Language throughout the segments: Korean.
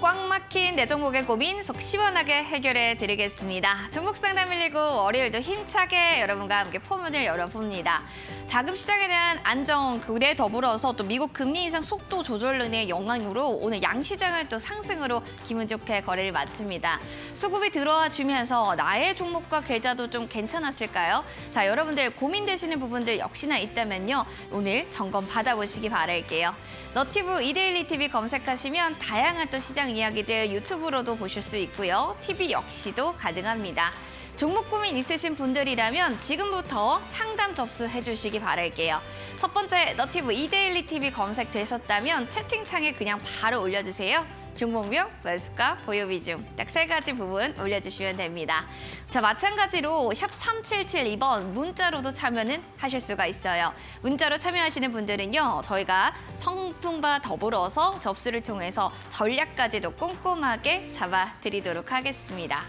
꽉 막힌 내 종목의 고민 속 시원하게 해결해 드리겠습니다. 종목 상담 119 월요일도 힘차게 여러분과 함께 포문을 열어봅니다. 자금 시장에 대한 안정, 그에 더불어서 또 미국 금리 인상 속도 조절 등의 영향으로 오늘 양시장은 또 상승으로 기분 좋게 거래를 마칩니다. 수급이 들어와 주면서 나의 종목과 계좌도 좀 괜찮았을까요? 자, 여러분들 고민되시는 부분들 역시나 있다면요. 오늘 점검 받아보시기 바랄게요. 너티브 이데일리 TV 검색하시면 다양한 또 시장 이야기들 유튜브로도 보실 수 있고요. TV 역시도 가능합니다. 종목 고민 있으신 분들이라면 지금부터 상담 접수해 주시기 바랄게요. 첫 번째, 너티브 이데일리 TV 검색되셨다면 채팅창에 그냥 바로 올려주세요. 종목명, 매수가, 보유 비중 딱 3가지 부분 올려주시면 됩니다. 자, 마찬가지로 샵 3772번 문자로도 참여는 하실 수가 있어요. 문자로 참여하시는 분들은요, 저희가 성품과 더불어서 접수를 통해서 전략까지도 꼼꼼하게 잡아드리도록 하겠습니다.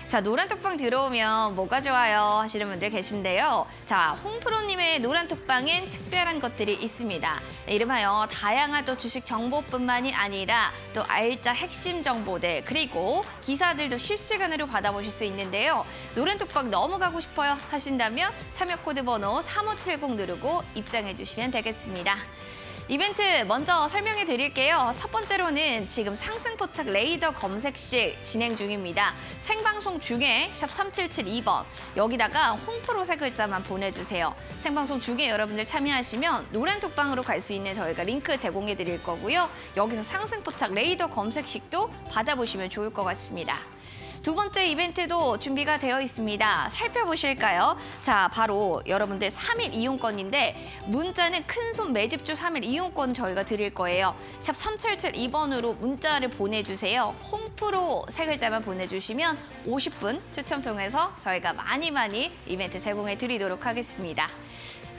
자, 노란톡방 들어오면 뭐가 좋아요 하시는 분들 계신데요. 자, 홍프로님의 노란톡방엔 특별한 것들이 있습니다. 이름하여 다양한 또 주식 정보뿐만이 아니라 또 알짜 핵심 정보들, 그리고 기사들도 실시간으로 받아보실 수 있는데요. 노란톡방 너무 가고 싶어요 하신다면 참여 코드 번호 3570 누르고 입장해 주시면 되겠습니다. 이벤트 먼저 설명해 드릴게요. 첫 번째로는 지금 상승포착 레이더 검색실 진행 중입니다. 생방송 중에 샵 3772번 여기다가 홍프로 3글자만 보내주세요. 생방송 중에 여러분들 참여하시면 노란톡방으로 갈 수 있는 저희가 링크 제공해 드릴 거고요. 여기서 상승포착 레이더 검색식도 받아보시면 좋을 것 같습니다. 두 번째 이벤트도 준비가 되어 있습니다. 살펴보실까요? 자, 바로 여러분들 3일 이용권인데 문자는 큰손 매집주 3일 이용권 저희가 드릴 거예요. 샵 3772번으로 문자를 보내주세요. 홍프로 3글자만 보내주시면 50분 추첨 통해서 저희가 많이 이벤트 제공해 드리도록 하겠습니다.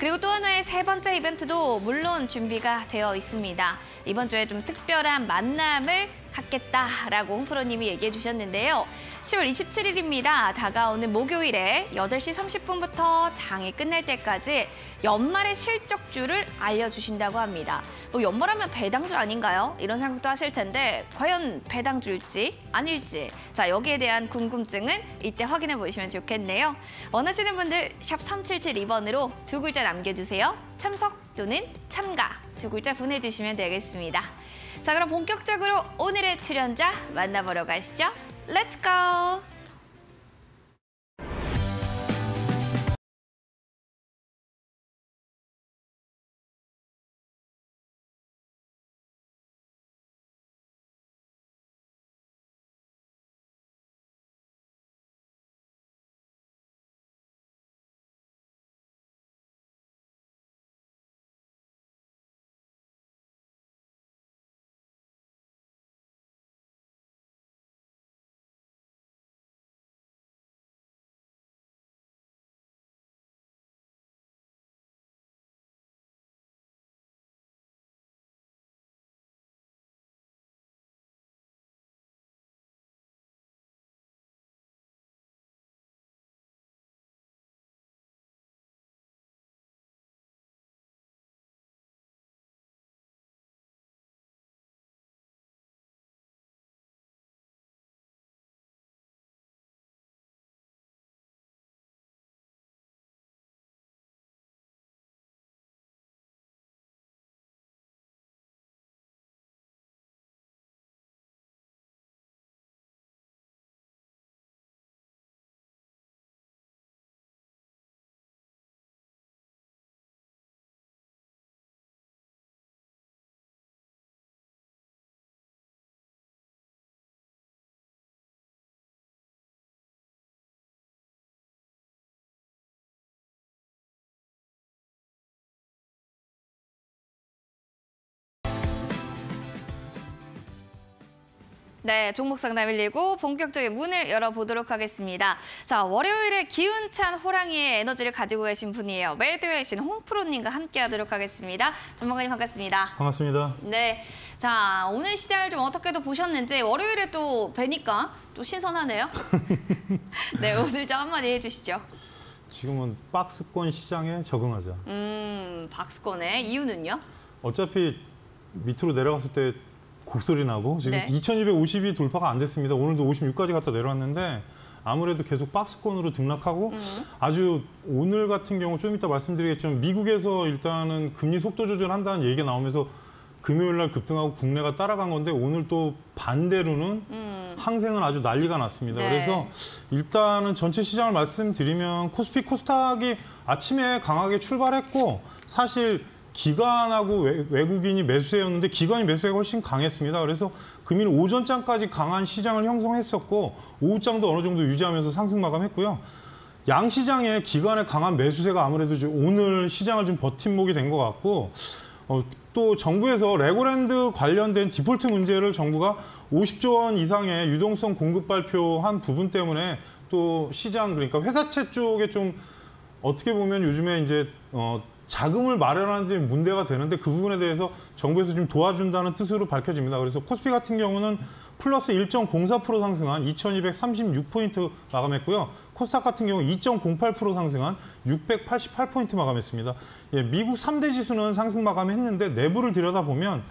그리고 또 하나의 3번째 이벤트도 물론 준비가 되어 있습니다. 이번 주에 좀 특별한 만남을 갖겠다라고 홍프로님이 얘기해 주셨는데요. 10월 27일입니다. 다가오는 목요일에 8시 30분부터 장이 끝날 때까지 연말의 실적주를 알려주신다고 합니다. 연말하면 배당주 아닌가요? 이런 생각도 하실 텐데 과연 배당주일지 아닐지, 자, 여기에 대한 궁금증은 이때 확인해 보시면 좋겠네요. 원하시는 분들 샵 3772번으로 2글자 남겨주세요. 참석 또는 참가 2글자 보내주시면 되겠습니다. 자, 그럼 본격적으로 오늘의 출연자 만나보러 가시죠. Let's go! 네, 종목 상담 119 본격적인 문을 열어보도록 하겠습니다. 자, 월요일에 기운찬 호랑이의 에너지를 가지고 계신 분이에요. 매드웨이신 홍프로님과 함께하도록 하겠습니다. 전문가님 반갑습니다. 반갑습니다. 네, 자, 오늘 시장을 좀 어떻게도 보셨는지 월요일에 또 뵈니까 또 신선하네요. 네, 오늘 좀 한마디 해주시죠. 지금은 박스권 시장에 적응하자. 박스권의 이유는요? 어차피 밑으로 내려갔을 때 곡소리 나고 지금 네. 2250이 돌파가 안 됐습니다. 오늘도 56까지 갔다 내려왔는데 아무래도 계속 박스권으로 등락하고 아주 오늘 같은 경우 좀 이따 말씀드리겠지만 미국에서 일단은 금리 속도 조절한다는 얘기가 나오면서 금요일 날 급등하고 국내가 따라간 건데 오늘 또 반대로는 항생은 아주 난리가 났습니다. 네. 그래서 일단은 전체 시장을 말씀드리면 코스피 코스닥이 아침에 강하게 출발했고 사실 기관하고 외국인이 매수세였는데 기관이 매수세가 훨씬 강했습니다. 그래서 금일 오전장까지 강한 시장을 형성했었고 오후장도 어느 정도 유지하면서 상승 마감했고요. 양시장에 기관의 강한 매수세가 아무래도 오늘 시장을 좀 버팀목이 된 것 같고 또 정부에서 레고랜드 관련된 디폴트 문제를 정부가 50조 원 이상의 유동성 공급 발표한 부분 때문에 또 시장 그러니까 회사채 쪽에 좀 어떻게 보면 요즘에 이제 자금을 마련하는 데 문제가 되는데 그 부분에 대해서 정부에서 좀 도와준다는 뜻으로 밝혀집니다. 그래서 코스피 같은 경우는 플러스 1.04% 상승한 2236포인트 마감했고요. 코스닥 같은 경우 2.08% 상승한 688포인트 마감했습니다. 예, 미국 3대 지수는 상승 마감했는데 내부를 들여다보면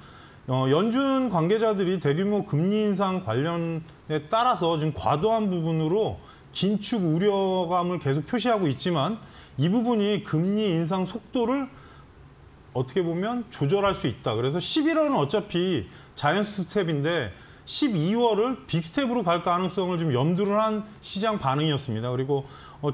연준 관계자들이 대규모 금리 인상 관련에 따라서 지금 과도한 부분으로 긴축 우려감을 계속 표시하고 있지만 이 부분이 금리 인상 속도를 어떻게 보면 조절할 수 있다. 그래서 11월은 어차피 자이언트 스텝인데 12월을 빅스텝으로 갈 가능성을 좀 염두를 한 시장 반응이었습니다. 그리고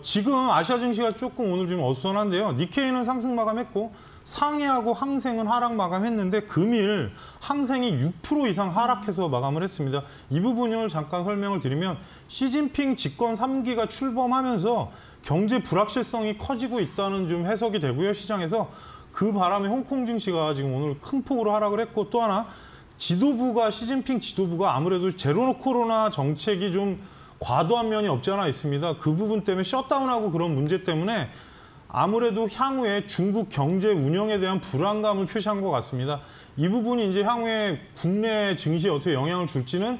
지금 아시아 증시가 조금 오늘 좀 어수선한데요. 니케이는 상승 마감했고 상해하고 항생은 하락 마감했는데 금일 항생이 6% 이상 하락해서 마감을 했습니다. 이 부분을 잠깐 설명을 드리면 시진핑 집권 3기가 출범하면서 경제 불확실성이 커지고 있다는 좀 해석이 되고요. 시장에서 그 바람에 홍콩 증시가 지금 오늘 큰 폭으로 하락을 했고 또 하나 시진핑 지도부가 아무래도 제로 코로나 정책이 좀 과도한 면이 없지 않아 있습니다. 그 부분 때문에 셧다운하고 그런 문제 때문에 아무래도 향후에 중국 경제 운영에 대한 불안감을 표시한 것 같습니다. 이 부분이 이제 향후에 국내 증시에 어떻게 영향을 줄지는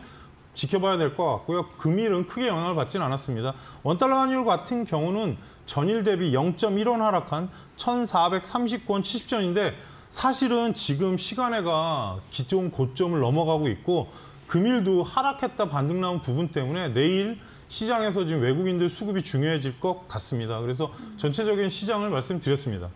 지켜봐야 될 것 같고요. 금일은 크게 영향을 받지는 않았습니다. 원달러 환율 같은 경우는 전일 대비 0.1원 하락한 1,430권 70전인데 사실은 지금 시간에가 기존 고점을 넘어가고 있고 금일도 하락했다 반등 나온 부분 때문에 내일 시장에서 지금 외국인들 수급이 중요해질 것 같습니다. 그래서 전체적인 시장을 말씀드렸습니다.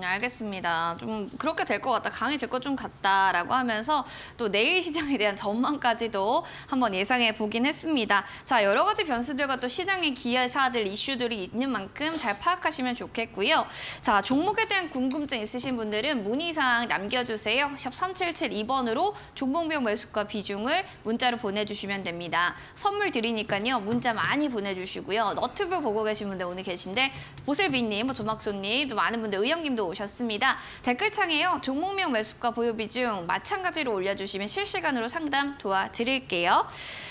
알겠습니다. 좀 그렇게 될 것 같다, 강해질 것 좀 같다라고 하면서 또 내일 시장에 대한 전망까지도 한번 예상해 보긴 했습니다. 자, 여러 가지 변수들과 또 시장의 기회사들, 이슈들이 있는 만큼 잘 파악하시면 좋겠고요. 자, 종목에 대한 궁금증 있으신 분들은 문의사항 남겨주세요. 샵 3772번으로 종목명 매수가 비중을 문자로 보내주시면 됩니다. 선물 드리니까요. 문자 많이 보내주시고요. 너튜브 보고 계신 분들 오늘 계신데 보슬비님, 조막소님, 또 많은 분들 의영님도 오셨습니다. 댓글창에요. 종목명 매수가 보유 비중 마찬가지로 올려주시면 실시간으로 상담 도와드릴게요.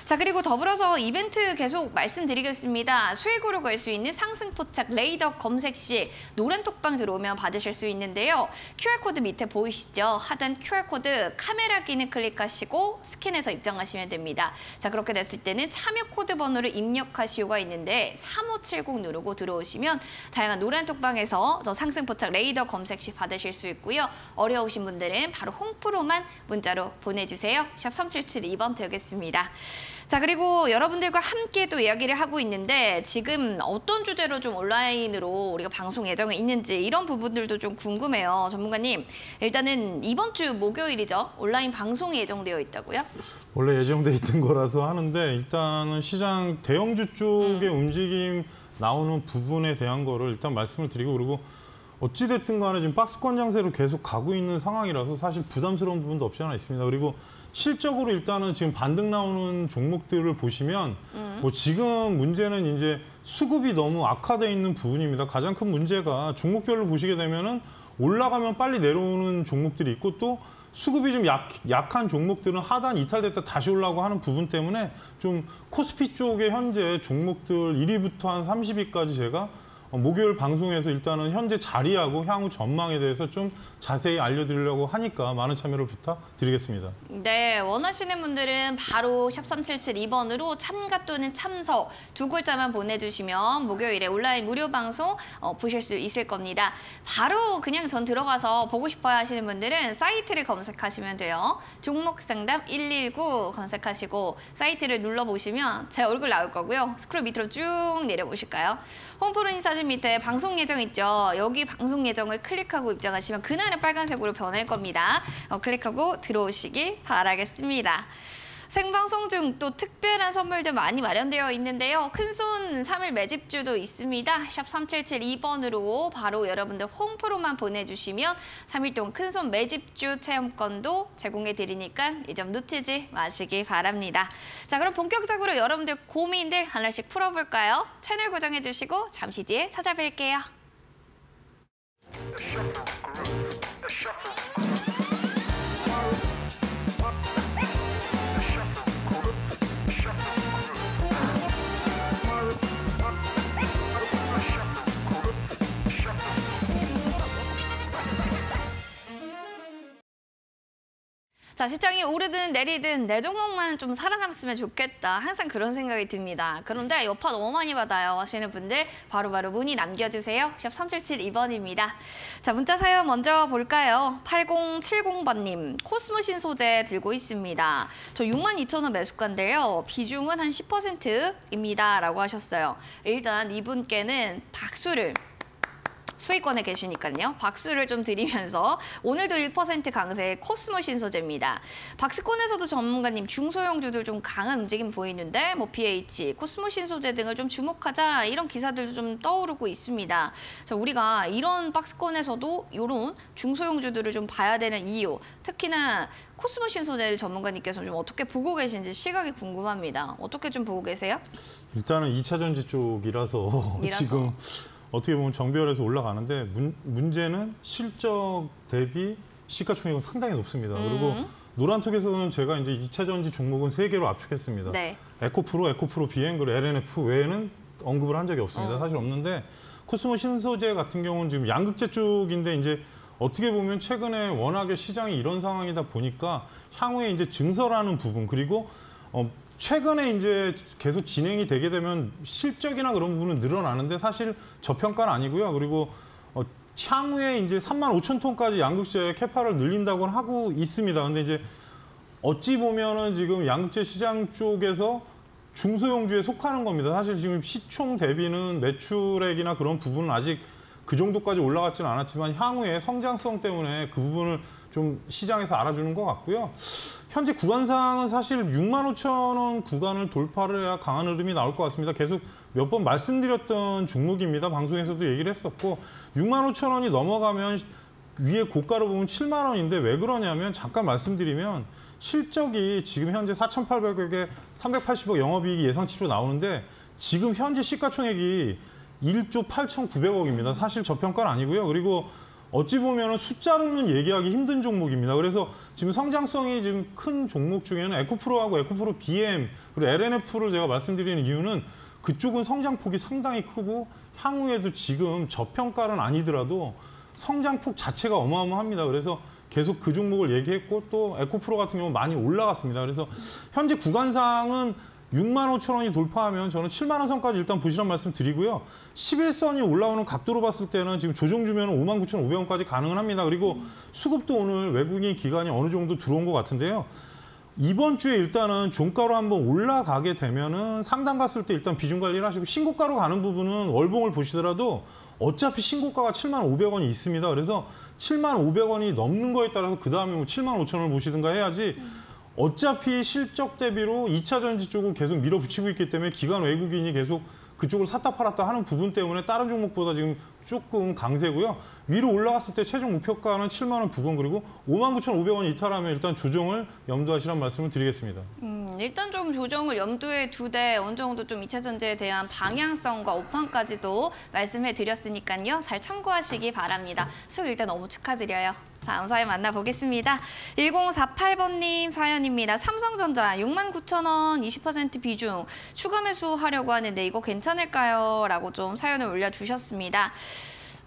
자, 그리고 더불어서 이벤트 계속 말씀드리겠습니다. 수익으로 걸 수 있는 상승포착 레이더 검색 시 노란 톡방 들어오면 받으실 수 있는데요. QR코드 밑에 보이시죠? 하단 QR코드 카메라 기능 클릭하시고 스캔해서 입장하시면 됩니다. 자, 그렇게 됐을 때는 참여 코드 번호를 입력하시오가 있는데 3570 누르고 들어오시면 다양한 노란 톡방에서 더 상승포착 레이더 검색 시 받으실 수 있고요. 어려우신 분들은 바로 홈프로만 문자로 보내주세요. 샵 3772번 되겠습니다. 자, 그리고 여러분들과 함께 또 이야기를 하고 있는데 지금 어떤 주제로 좀 온라인으로 우리가 방송 예정이 있는지 이런 부분들도 좀 궁금해요. 전문가님, 일단은 이번 주 목요일이죠. 온라인 방송이 예정되어 있다고요? 원래 예정돼 있던 거라서 하는데 일단은 시장 대형주 쪽의 움직임 나오는 부분에 대한 거를 일단 말씀을 드리고 그리고 어찌됐든 간에 지금 박스권 장세로 계속 가고 있는 상황이라서 사실 부담스러운 부분도 없지 않아 있습니다. 그리고 실적으로 일단은 지금 반등 나오는 종목들을 보시면 뭐 지금 문제는 이제 수급이 너무 악화돼 있는 부분입니다. 가장 큰 문제가 종목별로 보시게 되면은 올라가면 빨리 내려오는 종목들이 있고 또 수급이 좀 약한 종목들은 하단 이탈됐다 다시 올라오고 하는 부분 때문에 좀 코스피 쪽에 현재 종목들 1위부터 한 30위까지 제가 목요일 방송에서 일단은 현재 자리하고 향후 전망에 대해서 좀 자세히 알려드리려고 하니까 많은 참여를 부탁드리겠습니다. 네, 원하시는 분들은 바로 샵 3772번으로 참가 또는 참석 두 글자만 보내주시면 목요일에 온라인 무료 방송 보실 수 있을 겁니다. 바로 그냥 전 들어가서 보고 싶어요 하시는 분들은 사이트를 검색하시면 돼요. 종목상담 119 검색하시고 사이트를 눌러보시면 제 얼굴 나올 거고요. 스크롤 밑으로 쭉 내려보실까요? 홈프로 인사진 밑에 방송 예정 있죠? 여기 방송 예정을 클릭하고 입장하시면 그날은 빨간색으로 변할 겁니다. 클릭하고 들어오시기 바라겠습니다. 생방송 중 또 특별한 선물도 많이 마련되어 있는데요. 큰손 3일 매집주도 있습니다. 샵 3772번으로 바로 여러분들 홈프로만 보내주시면 3일 동안 큰손 매집주 체험권도 제공해 드리니까 이 점 놓치지 마시기 바랍니다. 자, 그럼 본격적으로 여러분들 고민들 하나씩 풀어볼까요? 채널 고정해 주시고 잠시 뒤에 찾아뵐게요. 자, 시장이 오르든 내리든 내 종목만 좀 살아남았으면 좋겠다. 항상 그런 생각이 듭니다. 그런데 여파 너무 많이 받아요 하시는 분들 바로바로 문의 남겨주세요. 샵 3772번입니다. 자, 문자 사연 먼저 볼까요? 8070번님, 코스모신 소재 들고 있습니다. 저 62,000원 매수가인데요. 비중은 한 10%입니다. 라고 하셨어요. 일단 이분께는 박수를 수익권에 계시니까요. 박수를 좀 드리면서 오늘도 1% 강세의 코스모신 소재입니다. 박스권에서도 전문가님 중소형주들 좀 강한 움직임 보이는데 뭐 BH, 코스모신 소재 등을 좀 주목하자 이런 기사들도 좀 떠오르고 있습니다. 자, 우리가 이런 박스권에서도 이런 중소형주들을 좀 봐야 되는 이유, 특히나 코스모신 소재를 전문가님께서 좀 어떻게 보고 계신지 시각이 궁금합니다. 어떻게 좀 보고 계세요? 일단은 2차 전지 쪽이라서 지금 어떻게 보면 정배열에서 올라가는데 문제는 실적 대비 시가총액은 상당히 높습니다. 그리고 노란톡에서는 제가 이제 2차 전지 종목은 3개로 압축했습니다. 네. 에코프로 비행, 그리고 LNF 외에는 언급을 한 적이 없습니다. 사실 없는데 코스모 신소재 같은 경우는 지금 양극재 쪽인데 이제 어떻게 보면 최근에 워낙에 시장이 이런 상황이다 보니까 향후에 이제 증설하는 부분 그리고 최근에 이제 계속 진행이 되게 되면 실적이나 그런 부분은 늘어나는데 사실 저평가는 아니고요. 그리고 향후에 이제 35,000톤까지 양극재 캐파를 늘린다고는 하고 있습니다. 근데 이제 어찌 보면은 지금 양극재 시장 쪽에서 중소형주에 속하는 겁니다. 사실 지금 시총 대비는 매출액이나 그런 부분은 아직 그 정도까지 올라갔지는 않았지만 향후에 성장성 때문에 그 부분을 좀 시장에서 알아주는 것 같고요. 현재 구간상은 사실 65,000원 구간을 돌파를 해야 강한 흐름이 나올 것 같습니다. 계속 몇 번 말씀드렸던 종목입니다. 방송에서도 얘기를 했었고 65,000원이 넘어가면 위에 고가로 보면 7만 원인데 왜 그러냐면 잠깐 말씀드리면 실적이 지금 현재 4,800억에 380억 영업이익이 예상치로 나오는데 지금 현재 시가총액이 1조 8,900억입니다. 사실 저평가는 아니고요. 그리고 어찌 보면 숫자로는 얘기하기 힘든 종목입니다. 그래서 지금 성장성이 지금 큰 종목 중에는 에코프로하고 에코프로 BM 그리고 LNF를 제가 말씀드리는 이유는 그쪽은 성장폭이 상당히 크고 향후에도 지금 저평가는 아니더라도 성장폭 자체가 어마어마합니다. 그래서 계속 그 종목을 얘기했고 또 에코프로 같은 경우 많이 올라갔습니다. 그래서 현재 구간상은 65,000원이 돌파하면 저는 7만 원 선까지 일단 보시란 말씀 드리고요. 11선이 올라오는 각도로 봤을 때는 지금 조정 주면 59,500원까지 가능은 합니다. 그리고 수급도 오늘 외국인 기관이 어느 정도 들어온 것 같은데요. 이번 주에 일단은 종가로 한번 올라가게 되면은 상단 갔을 때 일단 비중 관리를 하시고 신고가로 가는 부분은 월봉을 보시더라도 어차피 신고가가 75,500원이 있습니다. 그래서 75,500원이 넘는 거에 따라서 그 다음에 뭐 75,000원을 보시든가 해야지 어차피 실적 대비로 2차 전지 쪽을 계속 밀어붙이고 있기 때문에 기관 외국인이 계속 그쪽을 샀다 팔았다 하는 부분 때문에 다른 종목보다 지금 조금 강세고요. 위로 올라갔을 때 최종 목표가는 7만 원 부근 그리고 59,500원 이탈하면 일단 조정을 염두하시라는 말씀을 드리겠습니다. 일단 좀 조정을 염두에 두되 어느 정도 좀 2차 전지에 대한 방향성과 오판까지도 말씀해 드렸으니까요. 잘 참고하시기 바랍니다. 수익 일단 너무 축하드려요. 다음 사연 만나보겠습니다. 1048번님 사연입니다. 삼성전자 69,000원 20% 비중 추가 매수하려고 하는데 이거 괜찮을까요? 라고 좀 사연을 올려주셨습니다.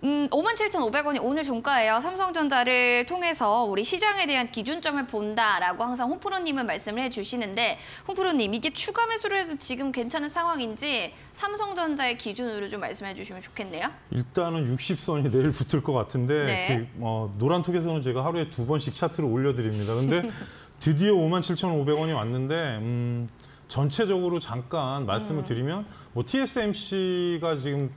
57,500원이 오늘 종가예요. 삼성전자를 통해서 우리 시장에 대한 기준점을 본다라고 항상 홍프로님은 말씀을 해주시는데 홍프로님 이게 추가 매수를 해도 지금 괜찮은 상황인지 삼성전자의 기준으로 좀 말씀해 주시면 좋겠네요. 일단은 60선이 내일 붙을 것 같은데 네. 노란톡에서는 제가 하루에 2번씩 차트를 올려드립니다. 근데 드디어 57,500원이 왔는데 전체적으로 잠깐 말씀을 드리면 뭐 TSMC가 지금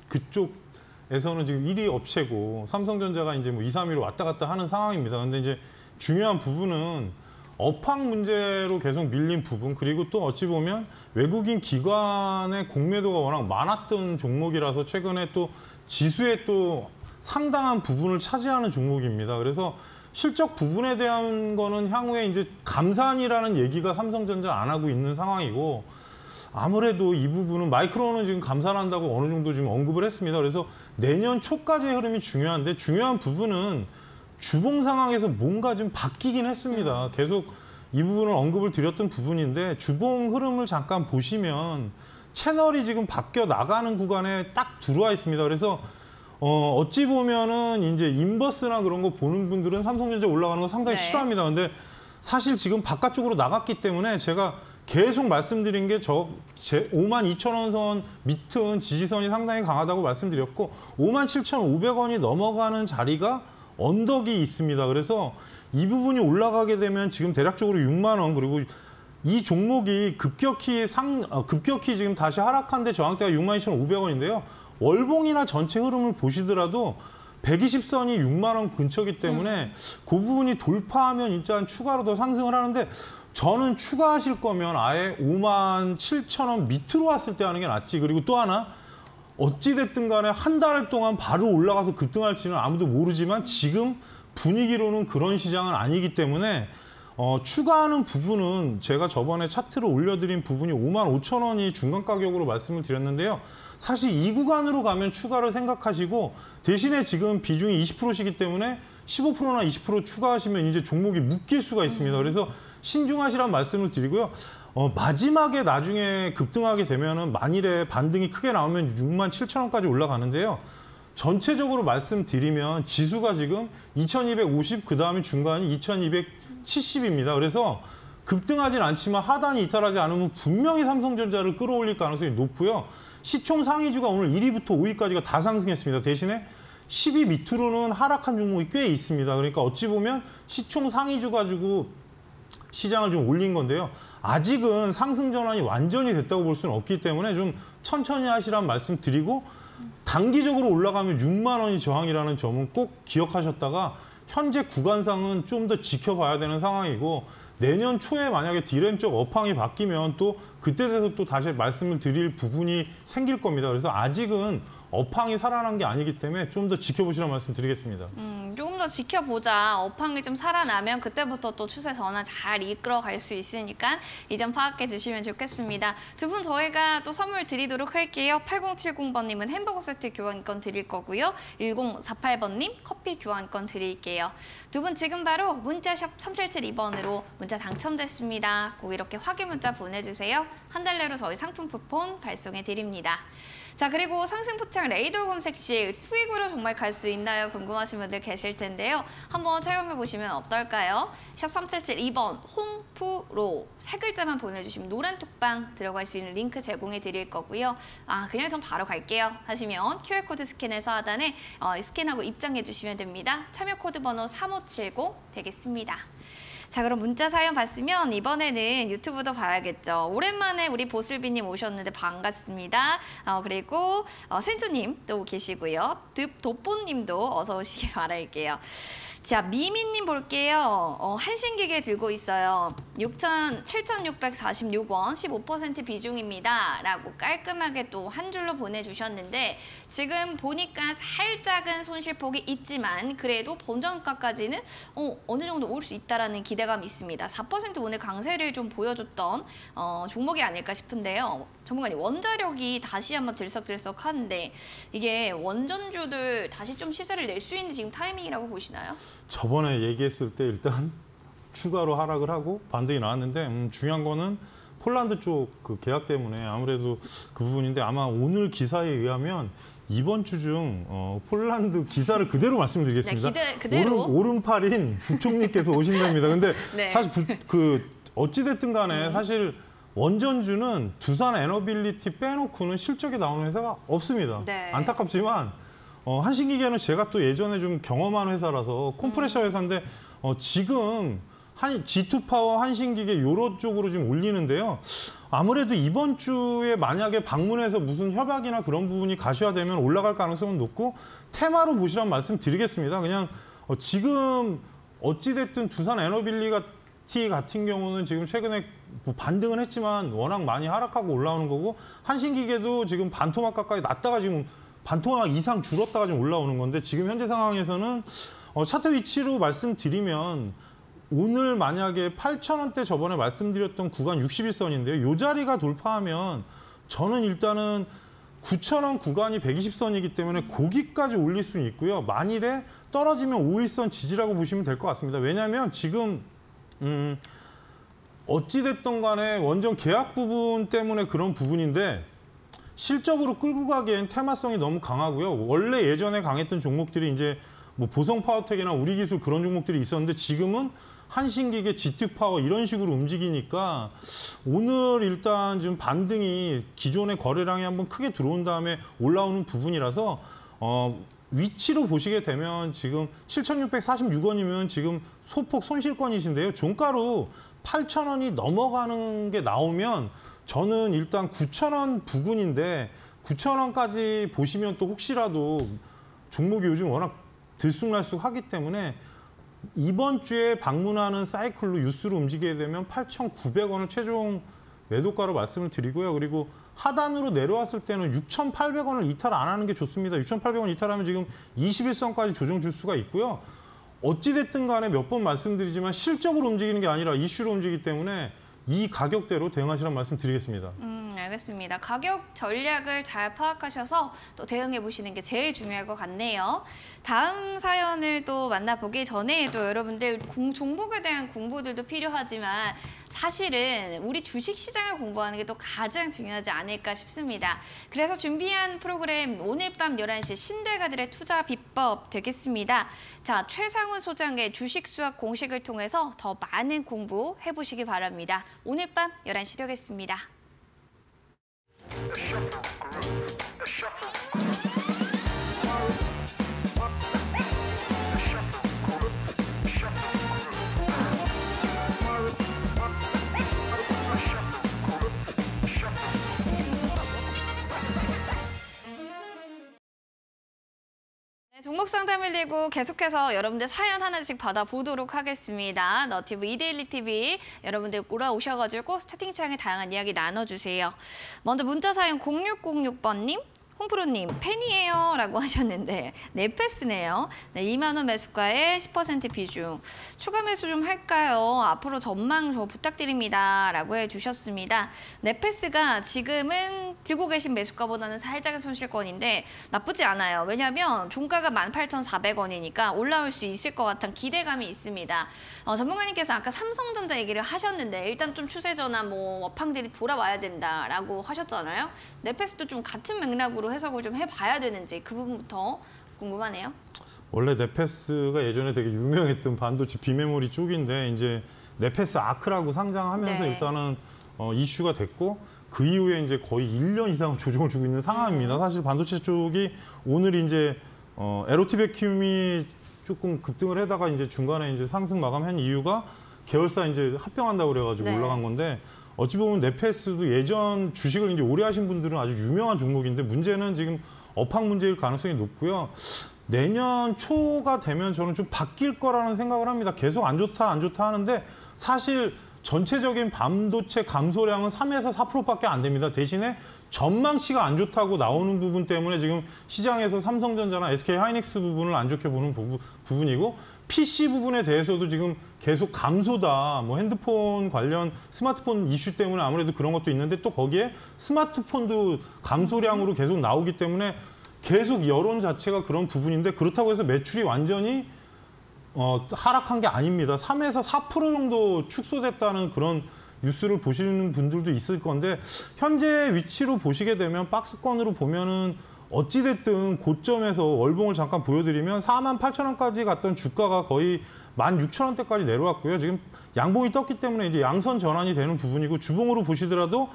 그쪽에서는 지금 1위 업체고 삼성전자가 이제 뭐 2, 3위로 왔다 갔다 하는 상황입니다. 근데 이제 중요한 부분은 업황 문제로 계속 밀린 부분, 그리고 또 어찌 보면 외국인 기관의 공매도가 워낙 많았던 종목이라서 최근에 또 지수에 또 상당한 부분을 차지하는 종목입니다. 그래서 실적 부분에 대한 거는 향후에 이제 감산이라는 얘기가 삼성전자 안 하고 있는 상황이고, 아무래도 이 부분은 마이크론은 지금 감산한다고 어느 정도 지금 언급을 했습니다. 그래서 내년 초까지의 흐름이 중요한데, 중요한 부분은 주봉 상황에서 뭔가 좀 바뀌긴 했습니다. 계속 이 부분을 언급을 드렸던 부분인데, 주봉 흐름을 잠깐 보시면 채널이 지금 바뀌어 나가는 구간에 딱 들어와 있습니다. 그래서 어찌 보면은 이제 인버스나 그런 거 보는 분들은 삼성전자 올라가는 거 상당히 네. 싫어합니다. 근데 사실 지금 바깥쪽으로 나갔기 때문에 제가 계속 말씀드린 게 제 52,000원 선 밑은 지지선이 상당히 강하다고 말씀드렸고, 57,500원이 넘어가는 자리가 언덕이 있습니다. 그래서 이 부분이 올라가게 되면 지금 대략적으로 6만 원, 그리고 이 종목이 급격히 지금 다시 하락한데 저항대가 62,500원인데요. 월봉이나 전체 흐름을 보시더라도 120선이 6만 원 근처이기 때문에 그 부분이 돌파하면 진짜 추가로 더 상승을 하는데, 저는 추가하실 거면 아예 57,000원 밑으로 왔을 때 하는 게 낫지. 그리고 또 하나, 어찌됐든 간에 한 달 동안 바로 올라가서 급등할지는 아무도 모르지만 지금 분위기로는 그런 시장은 아니기 때문에 추가하는 부분은 제가 저번에 차트를 올려드린 부분이 55,000원이 중간 가격으로 말씀을 드렸는데요. 사실 이 구간으로 가면 추가를 생각하시고, 대신에 지금 비중이 20%시기 때문에 15%나 20% 추가하시면 이제 종목이 묶일 수가 있습니다. 그래서 신중하시란 말씀을 드리고요. 마지막에 나중에 급등하게 되면은 만일에 반등이 크게 나오면 67,000원까지 올라가는데요. 전체적으로 말씀드리면 지수가 지금 2250, 그 다음에 중간이 2270입니다. 그래서 급등하진 않지만 하단이 이탈하지 않으면 분명히 삼성전자를 끌어올릴 가능성이 높고요. 시총 상위주가 오늘 1위부터 5위까지가 다 상승했습니다. 대신에 10위 밑으로는 하락한 종목이 꽤 있습니다. 그러니까 어찌 보면 시총 상위주 가지고 시장을 좀 올린 건데요. 아직은 상승 전환이 완전히 됐다고 볼 수는 없기 때문에 좀 천천히 하시란 말씀 드리고, 단기적으로 올라가면 6만 원이 저항이라는 점은 꼭 기억하셨다가 현재 구간상은 좀 더 지켜봐야 되는 상황이고, 내년 초에 만약에 디램 쪽 업황이 바뀌면 또 그때 돼서 또 다시 말씀을 드릴 부분이 생길 겁니다. 그래서 아직은 업황이 살아난 게 아니기 때문에 좀 더 지켜보시라는 말씀 드리겠습니다. 조금 더 지켜보자. 업황이 좀 살아나면 그때부터 또 추세 전환 잘 이끌어갈 수 있으니까 이 점 파악해 주시면 좋겠습니다. 두 분 저희가 또 선물 드리도록 할게요. 8070번님은 햄버거 세트 교환권 드릴 거고요. 1048번님 커피 교환권 드릴게요. 두 분 지금 바로 문자샵 3772번으로 문자 당첨됐습니다. 꼭 이렇게 확인 문자 보내주세요. 한 달 내로 저희 상품 쿠폰 발송해 드립니다. 자, 그리고 상승포착 레이더 검색 시 수익으로 정말 갈 수 있나요? 궁금하신 분들 계실 텐데요. 한번 체험해 보시면 어떨까요? 샵 3772번 홈프로 세 글자만 보내주시면 노란 톡방 들어갈 수 있는 링크 제공해 드릴 거고요. 그냥 전 바로 갈게요 하시면 QR코드 스캔해서 하단에 스캔하고 입장해 주시면 됩니다. 참여 코드 번호 3570 되겠습니다. 자, 그럼 문자 사연 봤으면 이번에는 유튜브도 봐야겠죠. 오랜만에 우리 보슬비님 오셨는데 반갑습니다. 그리고 센조님 또 계시고요. 돋보님도 어서 오시길 바랄게요. 자, 미미님 볼게요. 한신기계 들고 있어요. 7,646원, 15% 비중입니다. 라고 깔끔하게 또 한 줄로 보내주셨는데, 지금 보니까 살짝은 손실폭이 있지만 그래도 본전가까지는 어느 정도 올 수 있다라는 기대감이 있습니다. 4% 오늘 강세를 좀 보여줬던 종목이 아닐까 싶은데요. 전문가님, 원자력이 다시 한번 들썩들썩 하는데 이게 원전주들 다시 좀 시세를 낼 수 있는 지금 타이밍이라고 보시나요? 저번에 얘기했을 때 일단 추가로 하락을 하고 반등이 나왔는데 중요한 거는 폴란드 쪽 그 계약 때문에 아무래도 그 부분인데 아마 오늘 기사에 의하면 이번 주 중 폴란드 기사를 그대로 말씀드리겠습니다. 네, 그대로. 오른팔인 부총리께서 오신답니다. 근데 네. 사실 어찌됐든 간에 사실 원전주는 두산 에너빌리티 빼놓고는 실적이 나오는 회사가 없습니다. 네. 안타깝지만 한신기계는 제가 또 예전에 좀 경험한 회사라서 컴프레셔 회사인데 지금 G2파워 한신기계 요런 쪽으로 지금 올리는데요. 아무래도 이번 주에 만약에 방문해서 무슨 협약이나 그런 부분이 가시화되면 올라갈 가능성은 높고 테마로 보시라는 말씀 드리겠습니다. 그냥 지금 어찌됐든 두산 에너빌리티 같은 경우는 지금 최근에 뭐 반등은 했지만 워낙 많이 하락하고 올라오는 거고 한신기계도 지금 반토막 가까이 났다가 지금 반토막 이상 줄었다가 지금 올라오는 건데 지금 현재 상황에서는 차트 위치로 말씀드리면 오늘 만약에 8,000원대 저번에 말씀드렸던 구간 61선인데요. 이 자리가 돌파하면 저는 일단은 9,000원 구간이 120선이기 때문에 거기까지 올릴 수는 있고요. 만일에 떨어지면 51선 지지라고 보시면 될 것 같습니다. 왜냐하면 지금 어찌됐든 간에 원전 계약 부분 때문에 그런 부분인데 실적으로 끌고 가기엔 테마성이 너무 강하고요. 원래 예전에 강했던 종목들이 이제 뭐 보성파워텍이나 우리기술 그런 종목들이 있었는데 지금은 한신기계, G2파워 이런 식으로 움직이니까 오늘 일단 지금 반등이 기존의 거래량이 한번 크게 들어온 다음에 올라오는 부분이라서 위치로 보시게 되면 지금 7,646원이면 지금 소폭 손실권이신데요. 종가로 8,000원이 넘어가는 게 나오면 저는 일단 9,000원 부근인데 9,000원까지 보시면 또 혹시라도 종목이 요즘 워낙 들쑥날쑥하기 때문에 이번 주에 방문하는 사이클로 유스로 움직이게 되면 8,900원을 최종 매도가로 말씀을 드리고요. 그리고 하단으로 내려왔을 때는 6,800원을 이탈 안 하는 게 좋습니다. 6,800원 이탈하면 지금 21선까지 조정 줄 수가 있고요. 어찌됐든 간에 몇 번 말씀드리지만 실적으로 움직이는 게 아니라 이슈로 움직이기 때문에 이 가격대로 대응하시라는 말씀 드리겠습니다. 알겠습니다. 가격 전략을 잘 파악하셔서 또 대응해 보시는 게 제일 중요할 것 같네요. 다음 사연을 또 만나보기 전에 또 여러분들 종목에 대한 공부들도 필요하지만 사실은 우리 주식시장을 공부하는 게 또 가장 중요하지 않을까 싶습니다. 그래서 준비한 프로그램 오늘 밤 11시 신대가들의 투자 비법 되겠습니다. 자, 최상훈 소장의 주식 수학 공식을 통해서 더 많은 공부해 보시기 바랍니다. 오늘 밤 11시 되겠습니다. 종목 상담을 내고 계속해서 여러분들 사연 하나씩 받아보도록 하겠습니다. 너튜브 이데일리 TV 여러분들 올라오셔가지고 채팅창에 다양한 이야기 나눠주세요. 먼저 문자 사연 0606번님. 홍프로님 팬이에요 라고 하셨는데 네패스네요. 네, 2만 원 매수가에 10% 비중. 추가 매수 좀 할까요? 앞으로 전망 좀 부탁드립니다 라고 해주셨습니다. 네패스가 지금은 들고 계신 매수가보다는 살짝의 손실권인데 나쁘지 않아요. 왜냐하면 종가가 18,400원이니까 올라올 수 있을 것 같은 기대감이 있습니다. 전문가님께서 아까 삼성전자 얘기를 하셨는데 일단 좀 추세전환 뭐 업황들이 돌아와야 된다라고 하셨잖아요. 네패스도 좀 같은 맥락으로 해석을 좀 해봐야 되는지 그 부분부터 궁금하네요. 원래 네패스가 예전에 되게 유명했던 반도체 비메모리 쪽인데 이제 네패스 아크라고 상장하면서 네. 일단은 이슈가 됐고 그 이후에 이제 거의 1년 이상 조정을 주고 있는 상황입니다. 사실 반도체 쪽이 오늘 이제 LOT 베큐움이 조금 급등을 하다가 이제 중간에 이제 상승 마감한 이유가 계열사 이제 합병한다고 그래가지고 네. 올라간 건데. 어찌 보면 네패스도 예전 주식을 이제 오래 하신 분들은 아주 유명한 종목인데 문제는 지금 업황 문제일 가능성이 높고요. 내년 초가 되면 저는 좀 바뀔 거라는 생각을 합니다. 계속 안 좋다 하는데 사실 전체적인 반도체 감소량은 3에서 4%밖에 안 됩니다. 대신에 전망치가 안 좋다고 나오는 부분 때문에 지금 시장에서 삼성전자나 SK하이닉스 부분을 안 좋게 보는 부분이고 PC 부분에 대해서도 지금 계속 감소다. 뭐 핸드폰 관련 스마트폰 이슈 때문에 아무래도 그런 것도 있는데 또 거기에 스마트폰도 감소량으로 계속 나오기 때문에 계속 여론 자체가 그런 부분인데 그렇다고 해서 매출이 완전히 하락한 게 아닙니다. 3에서 4% 정도 축소됐다는 그런 뉴스를 보시는 분들도 있을 건데 현재 위치로 보시게 되면 박스권으로 보면은 어찌됐든 고점에서 월봉을 잠깐 보여드리면 48,000원까지 갔던 주가가 거의 16,000원대까지 내려왔고요. 지금 양봉이 떴기 때문에 이제 양선 전환이 되는 부분이고 주봉으로 보시더라도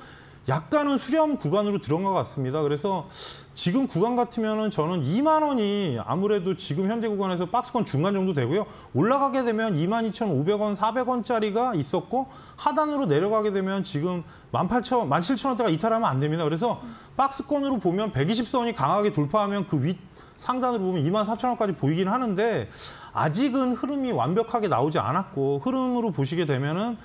약간은 수렴 구간으로 들어간 것 같습니다. 그래서 지금 구간 같으면은 저는 2만 원이 아무래도 지금 현재 구간에서 박스권 중간 정도 되고요. 올라가게 되면 22,500원, 400원짜리가 있었고 하단으로 내려가게 되면 지금 17,000원대가 이탈하면 안 됩니다. 그래서 박스권으로 보면 120선이 강하게 돌파하면 그 윗 상단으로 보면 24,000원까지 보이긴 하는데 아직은 흐름이 완벽하게 나오지 않았고 흐름으로 보시게 되면은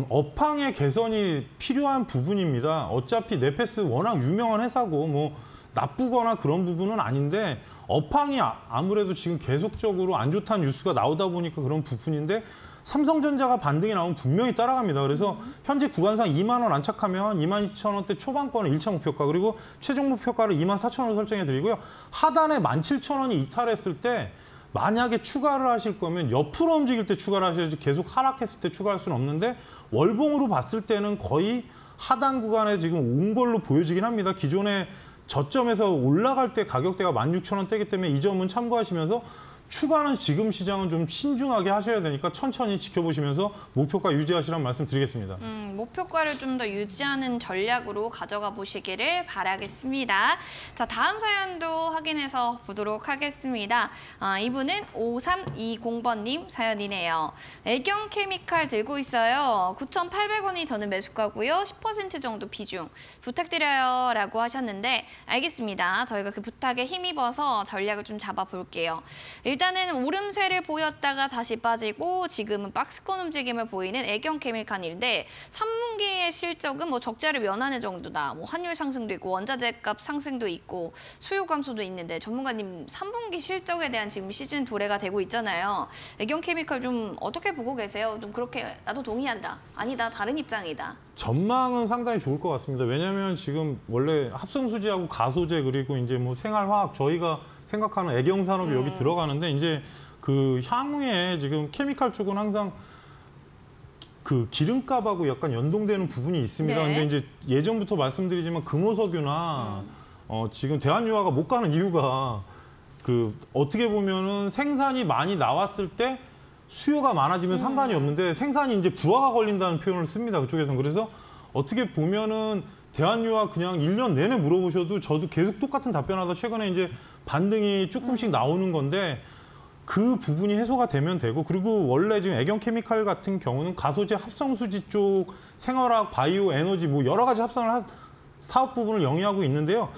업황의 개선이 필요한 부분입니다. 어차피 네페스 워낙 유명한 회사고 뭐 나쁘거나 그런 부분은 아닌데 업황이 아무래도 지금 계속적으로 안 좋다는 뉴스가 나오다 보니까 그런 부분인데 삼성전자가 반등이 나오면 분명히 따라갑니다. 그래서 현재 구간상 2만 원 안착하면 22,000원대 초반권은 1차 목표가 그리고 최종 목표가를 24,000원으로 설정해 드리고요. 하단에 17,000원이 이탈했을 때 만약에 추가를 하실 거면 옆으로 움직일 때 추가를 하셔야지 계속 하락했을 때 추가할 수는 없는데 월봉으로 봤을 때는 거의 하단 구간에 지금 온 걸로 보여지긴 합니다. 기존에 저점에서 올라갈 때 가격대가 16,000원대이기 때문에 이 점은 참고하시면서 추가는 지금 시장은 좀 신중하게 하셔야 되니까 천천히 지켜보시면서 목표가 유지하시라는 말씀 드리겠습니다. 목표가를 좀 더 유지하는 전략으로 가져가 보시기를 바라겠습니다. 자, 다음 사연도 확인해서 보도록 하겠습니다. 이분은 5320번님 사연이네요. 애경 케미칼 들고 있어요. 9,800원이 저는 매수가고요. 10% 정도 비중 부탁드려요 라고 하셨는데 알겠습니다. 저희가 그 부탁에 힘입어서 전략을 좀 잡아볼게요. 일단은 오름세를 보였다가 다시 빠지고 지금은 박스권 움직임을 보이는 애경 케미칼인데 3분기의 실적은 뭐 적자를 면하는 정도다. 뭐 환율 상승도 있고 원자재 값 상승도 있고 수요 감소도 있는데 전문가님 3분기 실적에 대한 지금 시즌 도래가 되고 있잖아요. 애경 케미칼 좀 어떻게 보고 계세요? 좀 그렇게 나도 동의한다. 아니다. 다른 입장이다. 전망은 상당히 좋을 것 같습니다. 왜냐하면 지금 원래 합성수지하고 가소제 그리고 이제 뭐 생활화학 저희가 생각하는 애경 산업이 여기 들어가는데 이제 그 향후에 지금 케미칼 쪽은 항상 그 기름값하고 약간 연동되는 부분이 있습니다. 네. 근데 이제 예전부터 말씀드리지만 금호석유나 지금 대한유화가 못 가는 이유가 그 어떻게 보면은 생산이 많이 나왔을 때 수요가 많아지면 상관이 없는데 생산이 이제 부하가 걸린다는 표현을 씁니다. 그쪽에서는. 그래서 어떻게 보면은 대한유화 그냥 1년 내내 물어보셔도 저도 계속 똑같은 답변하다 최근에 이제 반등이 조금씩 나오는 건데 그 부분이 해소가 되면 되고 그리고 원래 지금 애경 케미칼 같은 경우는 가소제 합성수지 쪽 생활학, 바이오, 에너지 뭐 여러 가지 합성을 사업 부분을 영위하고 있는데요.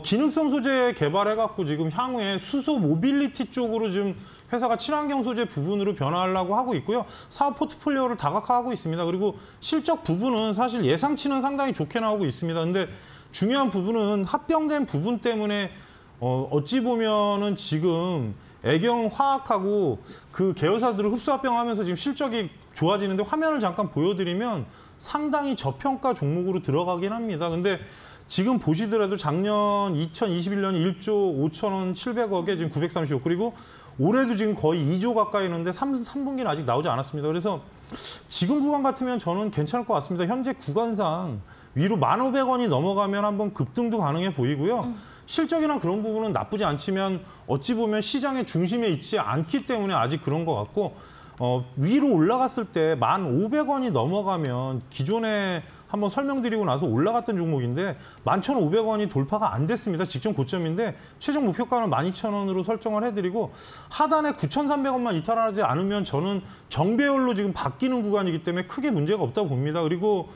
기능성 소재 개발해갖고 지금 향후에 수소 모빌리티 쪽으로 지금 회사가 친환경 소재 부분으로 변화하려고 하고 있고요. 사업 포트폴리오를 다각화하고 있습니다. 그리고 실적 부분은 사실 예상치는 상당히 좋게 나오고 있습니다. 근데 중요한 부분은 합병된 부분 때문에 어찌 보면은 지금 애경화학하고 그 계열사들을 흡수합병하면서 지금 실적이 좋아지는데 화면을 잠깐 보여드리면 상당히 저평가 종목으로 들어가긴 합니다. 근데 지금 보시더라도 작년 2021년 1조 5천원 700억에 지금 935억 그리고 올해도 지금 거의 2조 가까이 있는데 3분기는 아직 나오지 않았습니다. 그래서 지금 구간 같으면 저는 괜찮을 것 같습니다. 현재 구간상 위로 1,500원이 넘어가면 한번 급등도 가능해 보이고요. 실적이나 그런 부분은 나쁘지 않지만 어찌 보면 시장의 중심에 있지 않기 때문에 아직 그런 것 같고 위로 올라갔을 때 1,500원이 넘어가면 기존에 한번 설명드리고 나서 올라갔던 종목인데 11,500원이 돌파가 안 됐습니다. 직전 고점인데 최종 목표가는 12,000원으로 설정을 해드리고 하단에 9,300원만 이탈하지 않으면 저는 정배열로 지금 바뀌는 구간이기 때문에 크게 문제가 없다고 봅니다. 그리고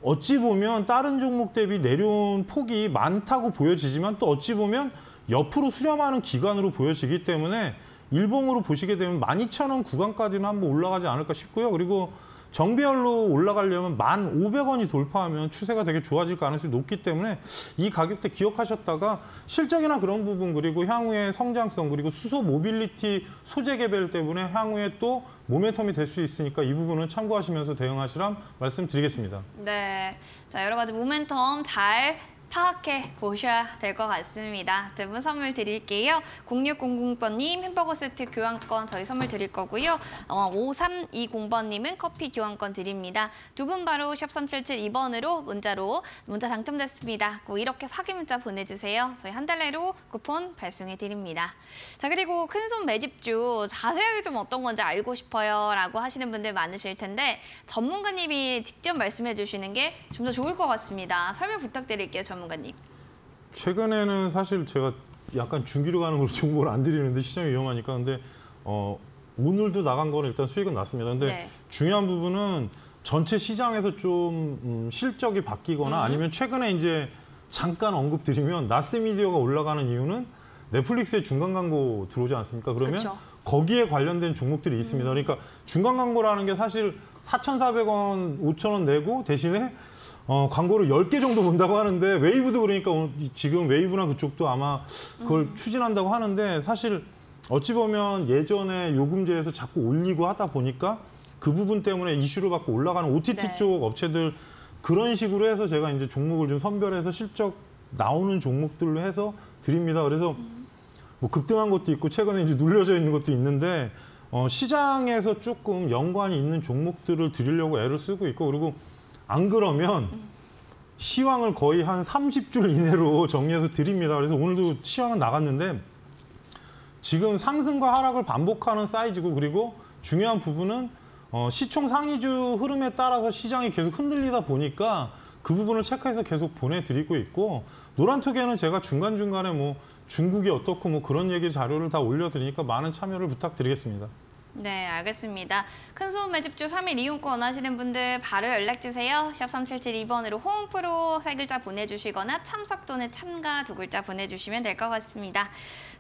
어찌 보면 다른 종목 대비 내려온 폭이 많다고 보여지지만 또 어찌 보면 옆으로 수렴하는 기간으로 보여지기 때문에 일봉으로 보시게 되면 12,000원 구간까지는 한번 올라가지 않을까 싶고요. 그리고 정배열로 올라가려면 1,500원이 돌파하면 추세가 되게 좋아질 가능성이 높기 때문에 이 가격대 기억하셨다가 실적이나 그런 부분 그리고 향후의 성장성 그리고 수소 모빌리티 소재 개별 때문에 향후에 또 모멘텀이 될 수 있으니까 이 부분은 참고하시면서 대응하시란 말씀드리겠습니다. 네, 자 여러 가지 모멘텀 잘 파악해 보셔야 될 것 같습니다. 두 분 선물 드릴게요. 0600번님 햄버거 세트 교환권 저희 선물 드릴 거고요. 5320번님은 커피 교환권 드립니다. 두 분 바로 샵 3772번으로 문자 당첨됐습니다. 꼭 이렇게 확인 문자 보내주세요. 저희 한 달 내로 쿠폰 발송해 드립니다. 자, 그리고 큰손 매집주 자세하게 좀 어떤 건지 알고 싶어요 라고 하시는 분들 많으실 텐데 전문가님이 직접 말씀해 주시는 게 좀 더 좋을 것 같습니다. 설명 부탁드릴게요, 전문가님. 최근에는 사실 제가 약간 중기로 가는 걸로 정보를 안 드리는데 시장이 위험하니까. 근데 오늘도 나간 거는 일단 수익은 났습니다. 근데 네. 중요한 부분은 전체 시장에서 좀 실적이 바뀌거나 아니면 최근에 이제 잠깐 언급드리면 나스미디어가 올라가는 이유는 넷플릭스에 중간 광고 들어오지 않습니까? 그러면 그쵸. 거기에 관련된 종목들이 있습니다. 그러니까 중간 광고라는 게 사실 4,400원, 5,000원 내고 대신에 광고를 10개 정도 본다고 하는데 웨이브도 그러니까 지금 웨이브나 그쪽도 아마 그걸 추진한다고 하는데 사실 어찌 보면 예전에 요금제에서 자꾸 올리고 하다 보니까 그 부분 때문에 이슈를 받고 올라가는 OTT 네. 쪽 업체들 그런 식으로 해서 제가 이제 종목을 좀 선별해서 실적 나오는 종목들로 해서 드립니다. 그래서 뭐 급등한 것도 있고 최근에 이제 눌려져 있는 것도 있는데 시장에서 조금 연관이 있는 종목들을 드리려고 애를 쓰고 있고 그리고 안 그러면 시황을 거의 한 30줄 이내로 정리해서 드립니다. 그래서 오늘도 시황은 나갔는데 지금 상승과 하락을 반복하는 사이즈고 그리고 중요한 부분은 시총 상위주 흐름에 따라서 시장이 계속 흔들리다 보니까 그 부분을 체크해서 계속 보내드리고 있고 노란톡에는 제가 중간중간에 뭐 중국이 어떻고 뭐 그런 얘기 자료를 다 올려드리니까 많은 참여를 부탁드리겠습니다. 네, 알겠습니다. 큰손 매집주 3일 이용권 하시는 분들 바로 연락주세요. 샵 3772번으로 홍프로 3글자 보내주시거나 참석 또는 참가 2글자 보내주시면 될 것 같습니다.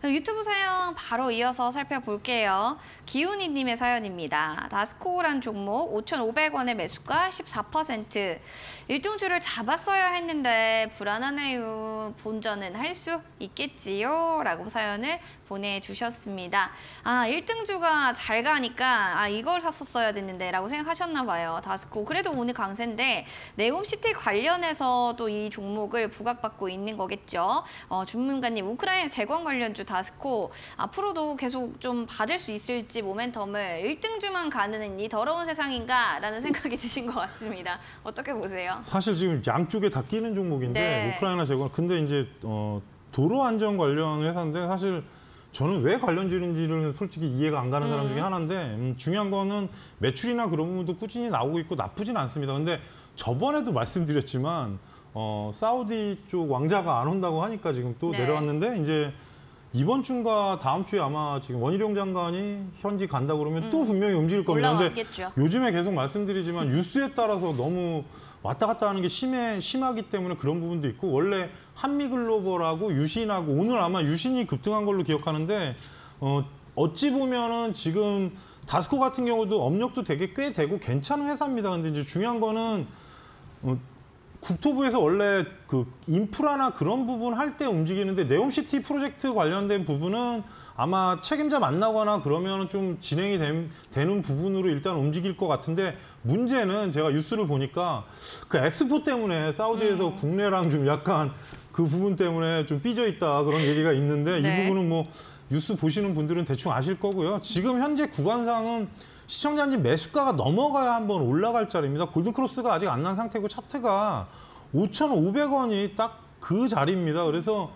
유튜브 사연 바로 이어서 살펴볼게요. 기훈이님의 사연입니다. 다스코란 종목 5,500원의 매수가 14%. 일등주를 잡았어야 했는데 불안하네요. 본전은 할 수 있겠지요? 라고 사연을 보내주셨습니다. 아, 1등주가 잘 가니까 이걸 샀었어야 됐는데 라고 생각하셨나 봐요. 다스코. 그래도 오늘 강세인데 네옴시티 관련해서 또 이 종목을 부각받고 있는 거겠죠. 전문가님, 우크라이나 재건 관련주 다스코 앞으로도 계속 좀 받을 수 있을지 모멘텀을 1등주만 가는 이 더러운 세상인가 라는 생각이 드신 것 같습니다. 어떻게 보세요? 사실 지금 양쪽에 다 끼는 종목인데 네. 우크라이나 재건 근데 이제 도로 안전 관련 회사인데 사실 저는 왜 관련주인지를 솔직히 이해가 안 가는 사람 중에 하나인데 중요한 거는 매출이나 그런 부분도 꾸준히 나오고 있고 나쁘진 않습니다. 근데 저번에도 말씀드렸지만 사우디 쪽 왕자가 안 온다고 하니까 지금 또 네. 내려왔는데 이제 이번 주인가 다음 주에 아마 지금 원희룡 장관이 현지 간다 그러면 또 분명히 움직일 겁니다. 근데 올라가겠죠. 요즘에 계속 말씀드리지만 뉴스에 따라서 너무 왔다 갔다 하는 게 심하기 때문에 그런 부분도 있고 원래 한미글로벌하고 유신하고 오늘 아마 유신이 급등한 걸로 기억하는데 어찌 보면은 지금 다스코 같은 경우도 업력도 되게 꽤 되고 괜찮은 회사입니다. 근데 이제 중요한 거는 국토부에서 원래 그 인프라나 그런 부분 할 때 움직이는데 네옴시티 프로젝트 관련된 부분은 아마 책임자 만나거나 그러면 좀 진행이 되는 부분으로 일단 움직일 것 같은데 문제는 제가 뉴스를 보니까 그 엑스포 때문에 사우디에서 국내랑 좀 약간 그 부분 때문에 좀 삐져 있다 그런 얘기가 있는데 네. 이 부분은 뭐 뉴스 보시는 분들은 대충 아실 거고요. 지금 현재 구간상은 시청자님 매수가가 넘어가야 한번 올라갈 자리입니다. 골든크로스가 아직 안 난 상태고 차트가 5,500원이 딱 그 자리입니다. 그래서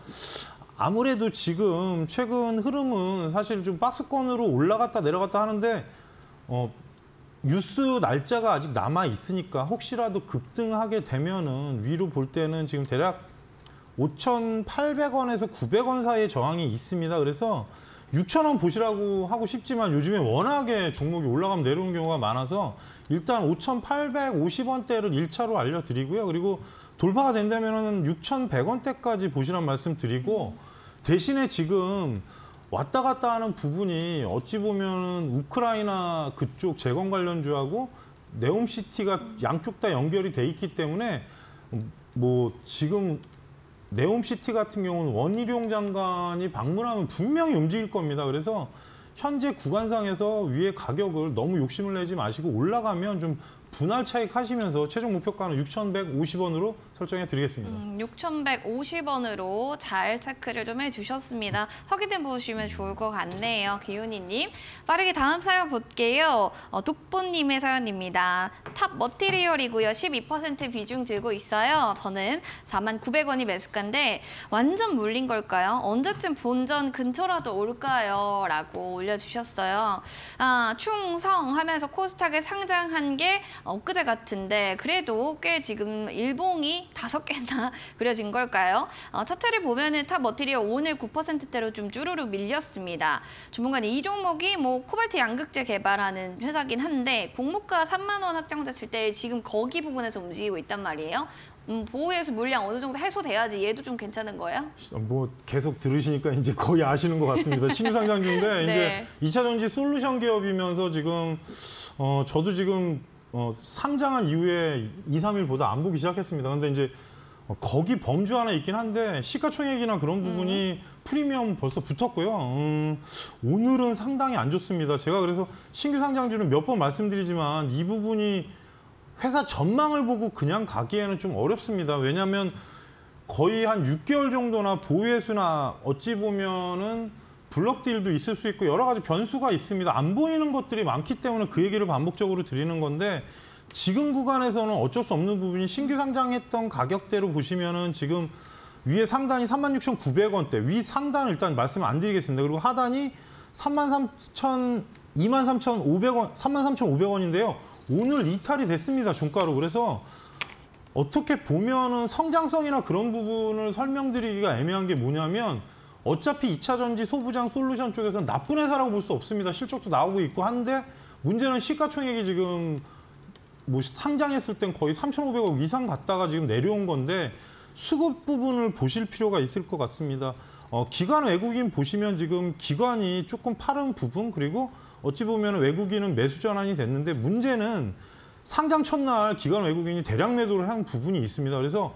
아무래도 지금 최근 흐름은 사실 좀 박스권으로 올라갔다 내려갔다 하는데 뉴스 날짜가 아직 남아 있으니까 혹시라도 급등하게 되면은 위로 볼 때는 지금 대략 5,800원에서 900원 사이의 저항이 있습니다. 그래서 6,000원 보시라고 하고 싶지만 요즘에 워낙에 종목이 올라가면 내려오는 경우가 많아서 일단 5,850원대를 1차로 알려드리고요. 그리고 돌파가 된다면 6,100원대까지 보시란 말씀 드리고 대신에 지금 왔다 갔다 하는 부분이 어찌 보면 우크라이나 그쪽 재건 관련주하고 네옴시티가 양쪽 다 연결이 돼 있기 때문에 뭐 지금 네옴시티 같은 경우는 원희룡 장관이 방문하면 분명히 움직일 겁니다. 그래서 현재 구간상에서 위에 가격을 너무 욕심을 내지 마시고 올라가면 좀 분할 차익하시면서 최종 목표가는 6,150원으로 설정해 드리겠습니다. 6,150원으로 잘 체크를 좀 해주셨습니다. 확인해 보시면 좋을 것 같네요. 기훈이님. 빠르게 다음 사연 볼게요. 독보님의 사연입니다. 탑 머티리얼이고요. 12% 비중 들고 있어요. 저는 49,000원이 매수가인데 완전 물린 걸까요? 언제쯤 본전 근처라도 올까요? 라고 올려주셨어요. 충성하면서 코스닥에 상장한 게 엊그제 같은데 그래도 꽤 지금 일봉이 5개나 그려진 걸까요? 차트를 보면은 탑 머티리얼 오늘 9%대로 좀 쭈루루 밀렸습니다. 전문가님 이 종목이 뭐 코발트 양극재 개발하는 회사긴 한데 공모가 3만 원 확정됐을 때 지금 거기 부분에서 움직이고 있단 말이에요. 보호에서 물량 어느 정도 해소돼야지 얘도 좀 괜찮은 거예요? 뭐 계속 들으시니까 이제 거의 아시는 것 같습니다. 신규 상장주인데 네. 이제 2차 전지 솔루션 기업이면서 지금 저도 지금 상장한 이후에 2, 3일보다 안 보기 시작했습니다. 근데 이제 거기 범주 하나 있긴 한데 시가총액이나 그런 부분이 프리미엄 벌써 붙었고요. 오늘은 상당히 안 좋습니다. 제가 그래서 신규 상장주는 몇 번 말씀드리지만 이 부분이 회사 전망을 보고 그냥 가기에는 좀 어렵습니다. 왜냐하면 거의 한 6개월 정도나 보유회수나 어찌 보면은 블럭딜도 있을 수 있고 여러 가지 변수가 있습니다. 안 보이는 것들이 많기 때문에 그 얘기를 반복적으로 드리는 건데 지금 구간에서는 어쩔 수 없는 부분이 신규 상장했던 가격대로 보시면은 지금 위에 상단이 36,900원대, 위 상단 일단 말씀 안 드리겠습니다. 그리고 하단이 23,500원, 33,500원인데요. 오늘 이탈이 됐습니다. 종가로. 그래서 어떻게 보면은 성장성이나 그런 부분을 설명드리기가 애매한 게 뭐냐면 어차피 2차 전지 소부장 솔루션 쪽에서는 나쁜 회사라고 볼 수 없습니다. 실적도 나오고 있고 한데 문제는 시가총액이 지금 뭐 상장했을 땐 거의 3,500억 이상 갔다가 지금 내려온 건데 수급 부분을 보실 필요가 있을 것 같습니다. 기관 외국인 보시면 지금 기관이 조금 팔은 부분 그리고 어찌 보면 외국인은 매수 전환이 됐는데 문제는 상장 첫날 기관 외국인이 대량 매도를 한 부분이 있습니다. 그래서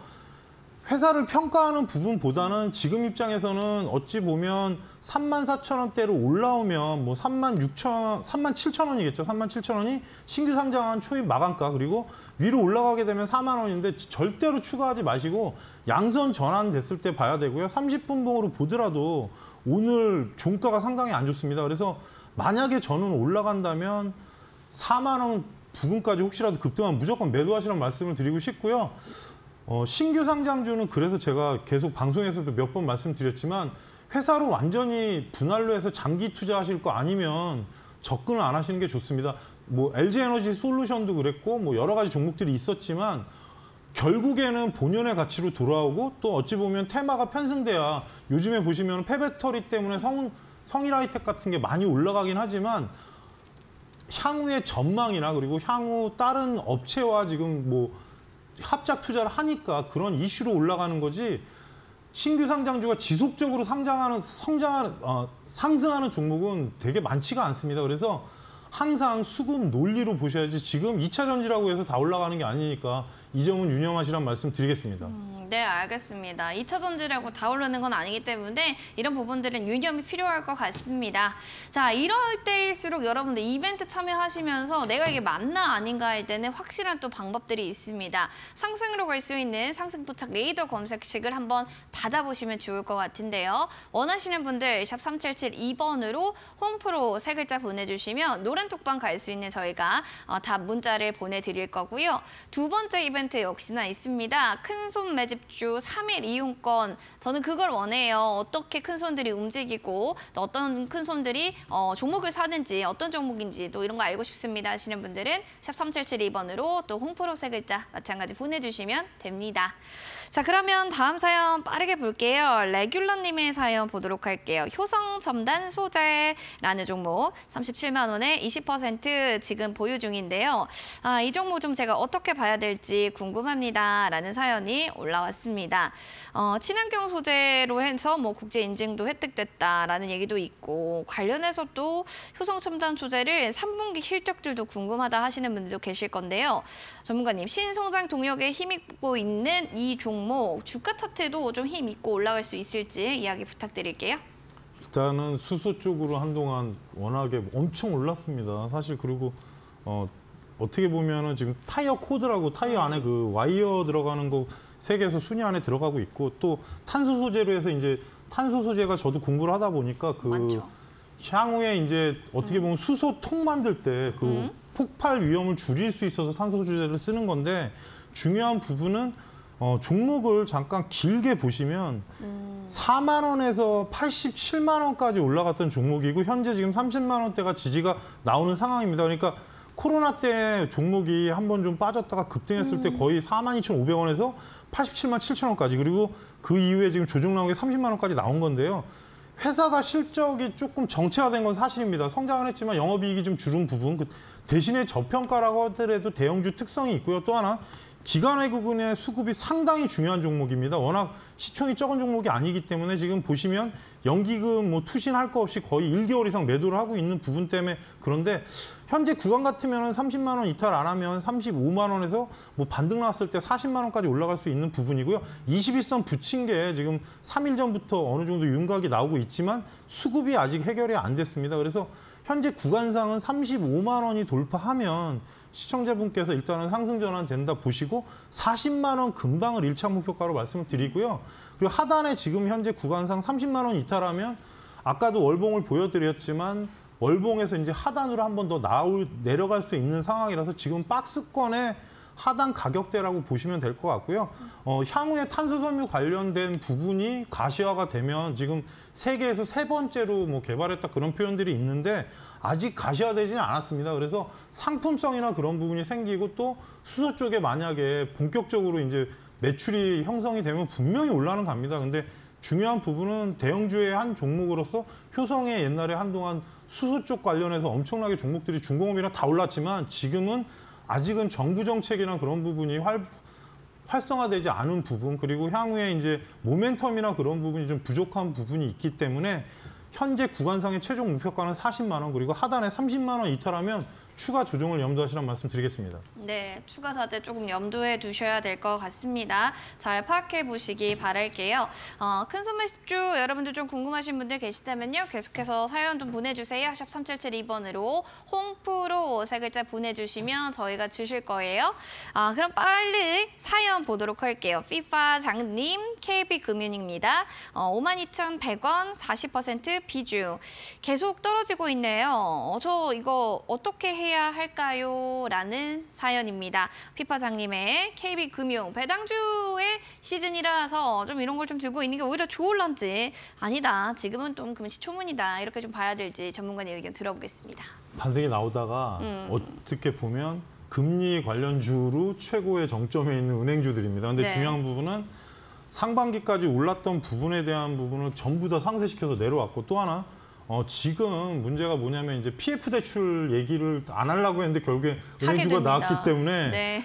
회사를 평가하는 부분보다는 지금 입장에서는 어찌 보면 34,000원대로 올라오면 뭐 37,000원이겠죠. 37,000원이 신규 상장한 초입 마감가 그리고 위로 올라가게 되면 4만 원인데 절대로 추가하지 마시고 양선 전환됐을 때 봐야 되고요. 30분 봉으로 보더라도 오늘 종가가 상당히 안 좋습니다. 그래서 만약에 저는 올라간다면 4만 원 부근까지 혹시라도 급등하면 무조건 매도하시라는 말씀을 드리고 싶고요. 신규 상장주는 그래서 제가 계속 방송에서도 몇 번 말씀드렸지만 회사로 완전히 분할로 해서 장기 투자하실 거 아니면 접근을 안 하시는 게 좋습니다. 뭐 LG에너지 솔루션도 그랬고 뭐 여러 가지 종목들이 있었지만 결국에는 본연의 가치로 돌아오고 또 어찌 보면 테마가 편승돼야 요즘에 보시면 폐배터리 때문에 성일하이텍 같은 게 많이 올라가긴 하지만 향후의 전망이나 그리고 향후 다른 업체와 지금 뭐 합작 투자를 하니까 그런 이슈로 올라가는 거지 신규 상장주가 지속적으로 상승하는 종목은 되게 많지가 않습니다. 그래서 항상 수급 논리로 보셔야지 지금 2차 전지라고 해서 다 올라가는 게 아니니까 이 점은 유념하시란 말씀 드리겠습니다. 네, 알겠습니다. 2차 전지라고 다 오르는 건 아니기 때문에 이런 부분들은 유념이 필요할 것 같습니다. 자, 이럴 때일수록 여러분들 이벤트 참여하시면서 내가 이게 맞나 아닌가 할 때는 확실한 또 방법들이 있습니다. 상승으로 갈 수 있는 상승 포착 레이더 검색식을 한번 받아보시면 좋을 것 같은데요. 원하시는 분들 샵 3772번으로 홈프로 3글자 보내주시면 노란 톡방 갈 수 있는 저희가 답 문자를 보내드릴 거고요. 두 번째 이벤트 역시나 있습니다. 큰손 매집주 3일 이용권. 저는 그걸 원해요. 어떻게 큰손들이 움직이고 또 어떤 큰손들이 종목을 사는지 어떤 종목인지 또 이런 거 알고 싶습니다 하시는 분들은 샵 3772번으로 또 홈프로 3글자 마찬가지 보내주시면 됩니다. 자, 그러면 다음 사연 빠르게 볼게요. 레귤러님의 사연 보도록 할게요. 효성 첨단 소재라는 종목 37만 원에 20% 지금 보유 중인데요. 이 종목 좀 제가 어떻게 봐야 될지 궁금합니다. 라는 사연이 올라왔습니다. 친환경 소재로 해서 뭐 국제 인증도 획득됐다라는 얘기도 있고 관련해서 또 효성 첨단 소재를 3분기 실적들도 궁금하다 하시는 분들도 계실 건데요. 전문가님, 신성장 동력에 힘입고 있는 이 종목 주가 차트도 좀 힘입고 올라갈 수 있을지 이야기 부탁드릴게요. 일단은 수소 쪽으로 한동안 워낙에 엄청 올랐습니다. 사실 그리고 어떻게 보면은 지금 타이어 코드라고 타이어 안에 그 와이어 들어가는 거 세계에서 순위 안에 들어가고 있고 또 탄소 소재로 해서 이제 탄소 소재가 저도 공부를 하다 보니까 그 많죠. 향후에 이제 어떻게 보면 수소통 만들 때 그 폭발 위험을 줄일 수 있어서 탄소 소재를 쓰는 건데 중요한 부분은 종목을 잠깐 길게 보시면 4만 원에서 87만 원까지 올라갔던 종목이고 현재 지금 30만 원대가 지지가 나오는 상황입니다. 그러니까 코로나 때 종목이 한번 좀 빠졌다가 급등했을 때 거의 42,500원에서 87만 7천 원까지 그리고 그 이후에 지금 조정 나온 게 30만 원까지 나온 건데요. 회사가 실적이 조금 정체화된 건 사실입니다. 성장은 했지만 영업이익이 좀 줄은 부분 대신에 저평가라고 하더라도 대형주 특성이 있고요. 또 하나 기관 외국인의 수급이 상당히 중요한 종목입니다. 워낙 시총이 적은 종목이 아니기 때문에 지금 보시면 연기금 뭐 투신할 거 없이 거의 1개월 이상 매도를 하고 있는 부분 때문에 그런데 현재 구간 같으면 30만 원 이탈 안 하면 35만 원에서 뭐 반등 나왔을 때 40만 원까지 올라갈 수 있는 부분이고요. 21선 붙인 게 지금 3일 전부터 어느 정도 윤곽이 나오고 있지만 수급이 아직 해결이 안 됐습니다. 그래서 현재 구간상은 35만 원이 돌파하면 시청자분께서 일단은 상승 전환 된다 보시고 40만 원 근방을 1차 목표가로 말씀을 드리고요. 그리고 하단에 지금 현재 구간상 30만 원 이탈하면 아까도 월봉을 보여드렸지만 월봉에서 이제 하단으로 한 번 더 내려갈 수 있는 상황이라서 지금 박스권의 하단 가격대라고 보시면 될 것 같고요. 향후에 탄소섬유 관련된 부분이 가시화가 되면 지금 세계에서 3번째로 뭐 개발했다 그런 표현들이 있는데 아직 가시화되지는 않았습니다. 그래서 상품성이나 그런 부분이 생기고 또 수소 쪽에 만약에 본격적으로 이제 매출이 형성이 되면 분명히 올라는 갑니다. 근데 중요한 부분은 대형주의 한 종목으로서 효성의 옛날에 한동안 수소 쪽 관련해서 엄청나게 종목들이 중공업이랑 다 올랐지만 지금은 아직은 정부 정책이나 그런 부분이 활성화되지 않은 부분 그리고 향후에 이제 모멘텀이나 그런 부분이 좀 부족한 부분이 있기 때문에 현재 구간상의 최종 목표가는 40만 원 그리고 하단에 30만 원 이탈하면 추가 조정을 염두하시라는 말씀 드리겠습니다. 네, 추가 사재 조금 염두에 두셔야 될 것 같습니다. 잘 파악해 보시기 바랄게요. 큰 선물 10주 여러분들 좀 궁금하신 분들 계시다면요. 계속해서 사연 좀 보내주세요. 샵 3772번으로 홍프로 세 글자 보내주시면 저희가 주실 거예요. 그럼 빨리 사연 보도록 할게요. 피파 장님 KB금융입니다. 52,100원 40% 비중. 계속 떨어지고 있네요. 저 이거 어떻게 해야 할까요? 라는 사연입니다. 피파장님의 KB금융 배당주의 시즌이라서 좀 이런 걸 좀 들고 있는 게 오히려 좋을런지 아니다. 지금은 좀 금시초문이다. 이렇게 좀 봐야 될지 전문가의 의견 들어보겠습니다. 반등이 나오다가 어떻게 보면 금리 관련주로 최고의 정점에 있는 은행주들입니다. 근데 네. 중요한 부분은 상반기까지 올랐던 부분에 대한 부분을 전부 다 상쇄시켜서 내려왔고 또 하나 지금 문제가 뭐냐면 이제 PF 대출 얘기를 안 하려고 했는데 결국에 은행주가 나왔기 때문에 네.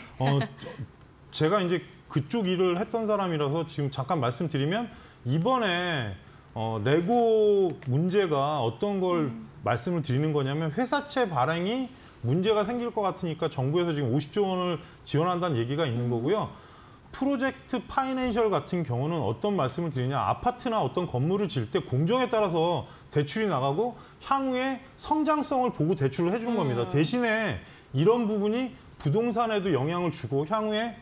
제가 이제 그쪽 일을 했던 사람이라서 지금 잠깐 말씀드리면 이번에 레고 문제가 어떤 걸 말씀을 드리는 거냐면 회사채 발행이 문제가 생길 것 같으니까 정부에서 지금 50조 원을 지원한다는 얘기가 있는 거고요. 프로젝트 파이낸셜 같은 경우는 어떤 말씀을 드리냐. 아파트나 어떤 건물을 지을 때 공정에 따라서 대출이 나가고 향후에 성장성을 보고 대출을 해주는 겁니다. 대신에 이런 부분이 부동산에도 영향을 주고 향후에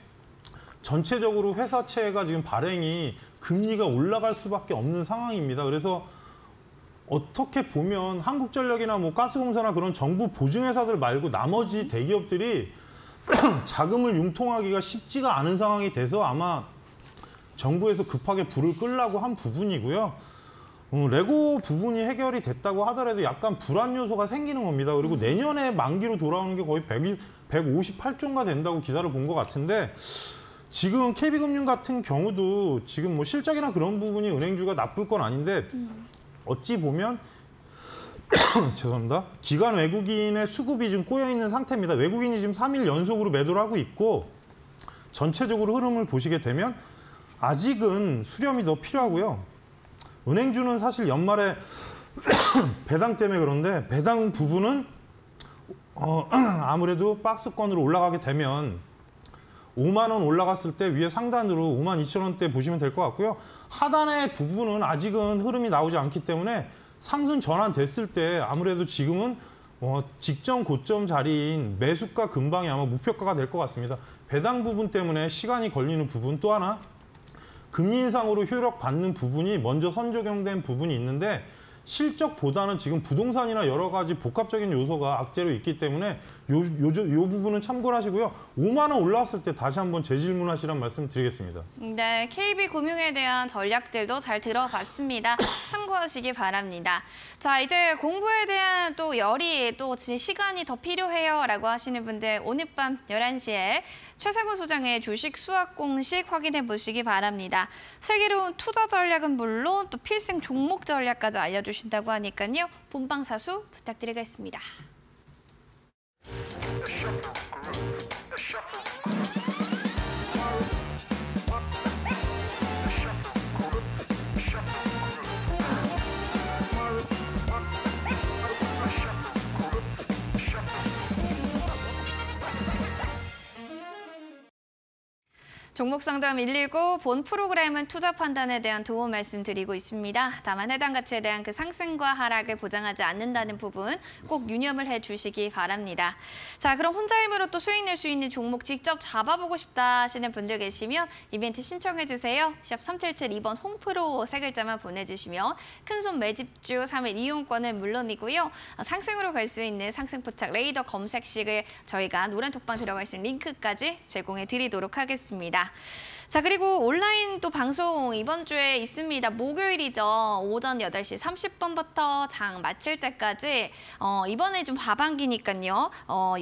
전체적으로 회사채가 지금 발행이 금리가 올라갈 수밖에 없는 상황입니다. 그래서 어떻게 보면 한국전력이나 뭐 가스공사나 그런 정부 보증회사들 말고 나머지 대기업들이 자금을 융통하기가 쉽지가 않은 상황이 돼서 아마 정부에서 급하게 불을 끌려고 한 부분이고요. 레고 부분이 해결이 됐다고 하더라도 약간 불안 요소가 생기는 겁니다. 그리고 내년에 만기로 돌아오는 게 거의 158조가 된다고 기사를 본 것 같은데 지금 KB금융 같은 경우도 지금 뭐 실적이나 그런 부분이 은행주가 나쁠 건 아닌데 어찌 보면 죄송합니다. 기관 외국인의 수급이 좀 꼬여있는 상태입니다. 외국인이 지금 3일 연속으로 매도를 하고 있고 전체적으로 흐름을 보시게 되면 아직은 수렴이 더 필요하고요. 은행주는 사실 연말에 배당 때문에 그런데 배당 부분은 아무래도 박스권으로 올라가게 되면 5만 원 올라갔을 때 위에 상단으로 5만 2천 원대 보시면 될 것 같고요. 하단의 부분은 아직은 흐름이 나오지 않기 때문에 상승 전환됐을 때 아무래도 지금은 직전 고점 자리인 매수가 근방이 아마 목표가가 될 것 같습니다. 배당 부분 때문에 시간이 걸리는 부분 또 하나 금리 인상으로 효력 받는 부분이 먼저 선적용된 부분이 있는데 실적보다는 지금 부동산이나 여러 가지 복합적인 요소가 악재로 있기 때문에 요 부분은 참고를 하시고요. 5만 원 올라왔을 때 다시 한번 재질문하시란 말씀 드리겠습니다. 네, KB금융에 대한 전략들도 잘 들어봤습니다. 참고하시기 바랍니다. 자, 이제 공부에 대한 또 열이 또 시간이 더 필요해요 라고 하시는 분들 오늘 밤 11시에 최상호 소장의 주식 수학 공식 확인해 보시기 바랍니다. 슬기로운 투자 전략은 물론 또 필승 종목 전략까지 알려주신다고 하니까요. 본방사수 부탁드리겠습니다. 종목 상담 119 본 프로그램은 투자 판단에 대한 도움 말씀드리고 있습니다. 다만 해당 가치에 대한 그 상승과 하락을 보장하지 않는다는 부분 꼭 유념을 해주시기 바랍니다. 자, 그럼 혼자 힘으로 또 수익 낼 수 있는 종목 직접 잡아보고 싶다 하시는 분들 계시면 이벤트 신청해주세요. 샵 3772번 홍프로 세 글자만 보내주시면 큰손 매집주 3일 이용권은 물론이고요. 상승으로 갈 수 있는 상승포착 레이더 검색식을 저희가 노란 톡방 들어갈 수 있는 링크까지 제공해 드리도록 하겠습니다. 자, 그리고 온라인 또 방송 이번 주에 있습니다. 목요일이죠. 오전 8시 30분부터 장 마칠 때까지 이번에 좀 하반기니까요.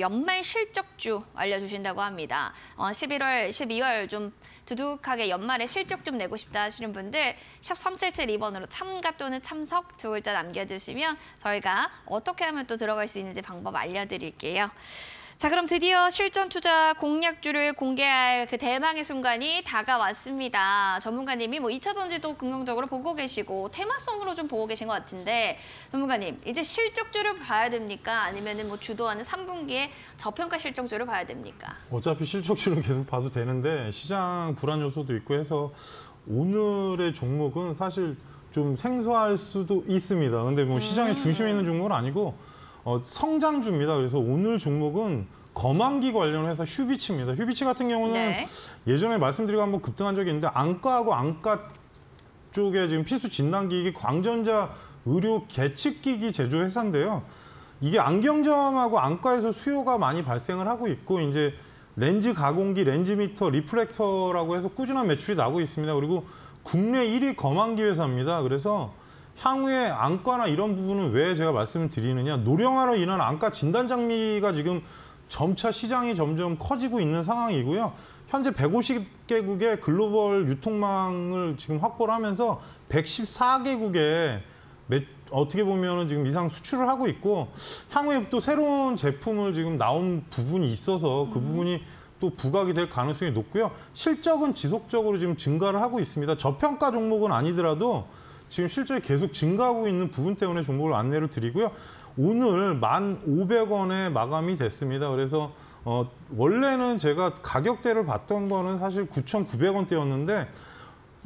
연말 실적주 알려주신다고 합니다. 11월, 12월 좀 두둑하게 연말에 실적 좀 내고 싶다 하시는 분들 샵 3772번으로 참가 또는 참석 두 글자 남겨주시면 저희가 어떻게 하면 또 들어갈 수 있는지 방법 알려드릴게요. 자, 그럼 드디어 실전 투자 공략주를 공개할 그 대망의 순간이 다가왔습니다. 전문가님이 2차 전지도 긍정적으로 보고 계시고 테마성으로 좀 보고 계신 것 같은데 전문가님, 이제 실적주를 봐야 됩니까? 아니면 주도하는 3분기에 저평가 실적주를 봐야 됩니까? 어차피 실적주는 계속 봐도 되는데 시장 불안 요소도 있고 해서 오늘의 종목은 사실 좀 생소할 수도 있습니다. 근데 시장의 중심에 있는 종목은 아니고 성장주입니다. 그래서 오늘 종목은 거만기 관련해서 휴비치입니다. 휴비치 같은 경우는 네. 예전에 말씀드리고 한번 급등한 적이 있는데 안과하고 안과 쪽에 지금 필수 진단기기 광전자 의료 계측기기 제조 회사인데요. 이게 안경점하고 안과에서 수요가 많이 발생을 하고 있고 이제 렌즈 가공기, 렌즈 미터, 리프렉터라고 해서 꾸준한 매출이 나고 있습니다. 그리고 국내 1위 거만기 회사입니다. 그래서 향후에 안과나 이런 부분은 왜 제가 말씀을 드리느냐. 노령화로 인한 안과 진단 장비가 지금 점차 시장이 점점 커지고 있는 상황이고요. 현재 150개국의 글로벌 유통망을 지금 확보를 하면서 114개국에 어떻게 보면 지금 이상 수출을 하고 있고 향후에 또 새로운 제품을 지금 나온 부분이 있어서 그 부분이 또 부각이 될 가능성이 높고요. 실적은 지속적으로 지금 증가를 하고 있습니다. 저평가 종목은 아니더라도 지금 실적이 계속 증가하고 있는 부분 때문에 종목을 안내를 드리고요. 오늘 1,500원에 마감이 됐습니다. 그래서 원래는 제가 가격대를 봤던 거는 사실 9,900원대였는데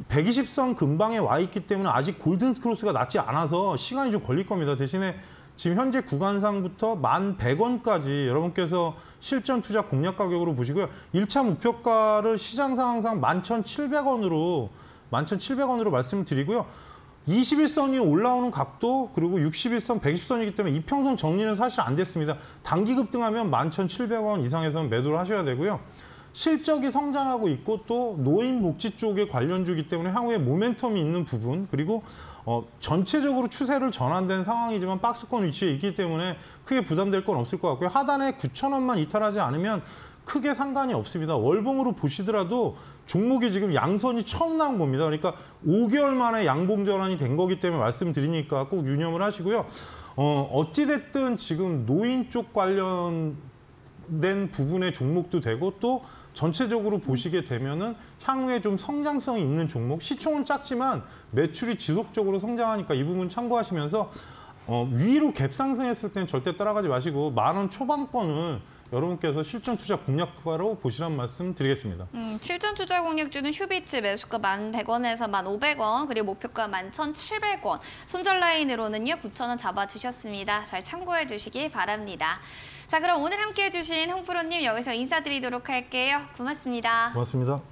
120선 근방에 와 있기 때문에 아직 골든 크로스가 낮지 않아서 시간이 좀 걸릴 겁니다. 대신에 지금 현재 구간상부터 1,100원까지 여러분께서 실전 투자 공략 가격으로 보시고요. 1차 목표가를 시장 상황상 11,700원으로 말씀을 드리고요. 21선이 올라오는 각도 그리고 61선, 120선이기 때문에 이평선 정리는 사실 안 됐습니다. 단기 급등하면 11,700원 이상에서는 매도를 하셔야 되고요. 실적이 성장하고 있고 또 노인복지 쪽의 관련주이기 때문에 향후에 모멘텀이 있는 부분 그리고 전체적으로 추세를 전환된 상황이지만 박스권 위치에 있기 때문에 크게 부담될 건 없을 것 같고요. 하단에 9,000원만 이탈하지 않으면 크게 상관이 없습니다. 월봉으로 보시더라도 종목이 지금 양선이 처음 나온 겁니다. 그러니까 5개월 만에 양봉 전환이 된 거기 때문에 말씀드리니까 꼭 유념을 하시고요. 어찌됐든 지금 노인 쪽 관련된 부분의 종목도 되고 또 전체적으로 보시게 되면은 향후에 좀 성장성이 있는 종목, 시총은 작지만 매출이 지속적으로 성장하니까 이 부분 참고하시면서 위로 갭 상승했을 때는 절대 따라가지 마시고 10,000원 초반권을 여러분께서 실전 투자 공략가로 보시란 말씀 드리겠습니다. 실전 투자 공략주는 휴비츠 매수가 1,100원에서 1,500원, 그리고 목표가 11,700원. 손절 라인으로는요 9,000원 잡아주셨습니다. 잘 참고해 주시기 바랍니다. 자, 그럼 오늘 함께해 주신 홍프로님 여기서 인사드리도록 할게요. 고맙습니다. 고맙습니다.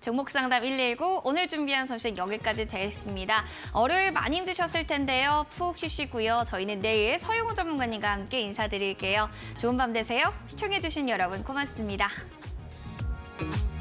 종목상담 119 오늘 준비한 소식 여기까지 되겠습니다. 월요일 많이 힘드셨을 텐데요. 푹 쉬시고요. 저희는 내일 서용호 전문가님과 함께 인사드릴게요. 좋은 밤 되세요. 시청해주신 여러분 고맙습니다.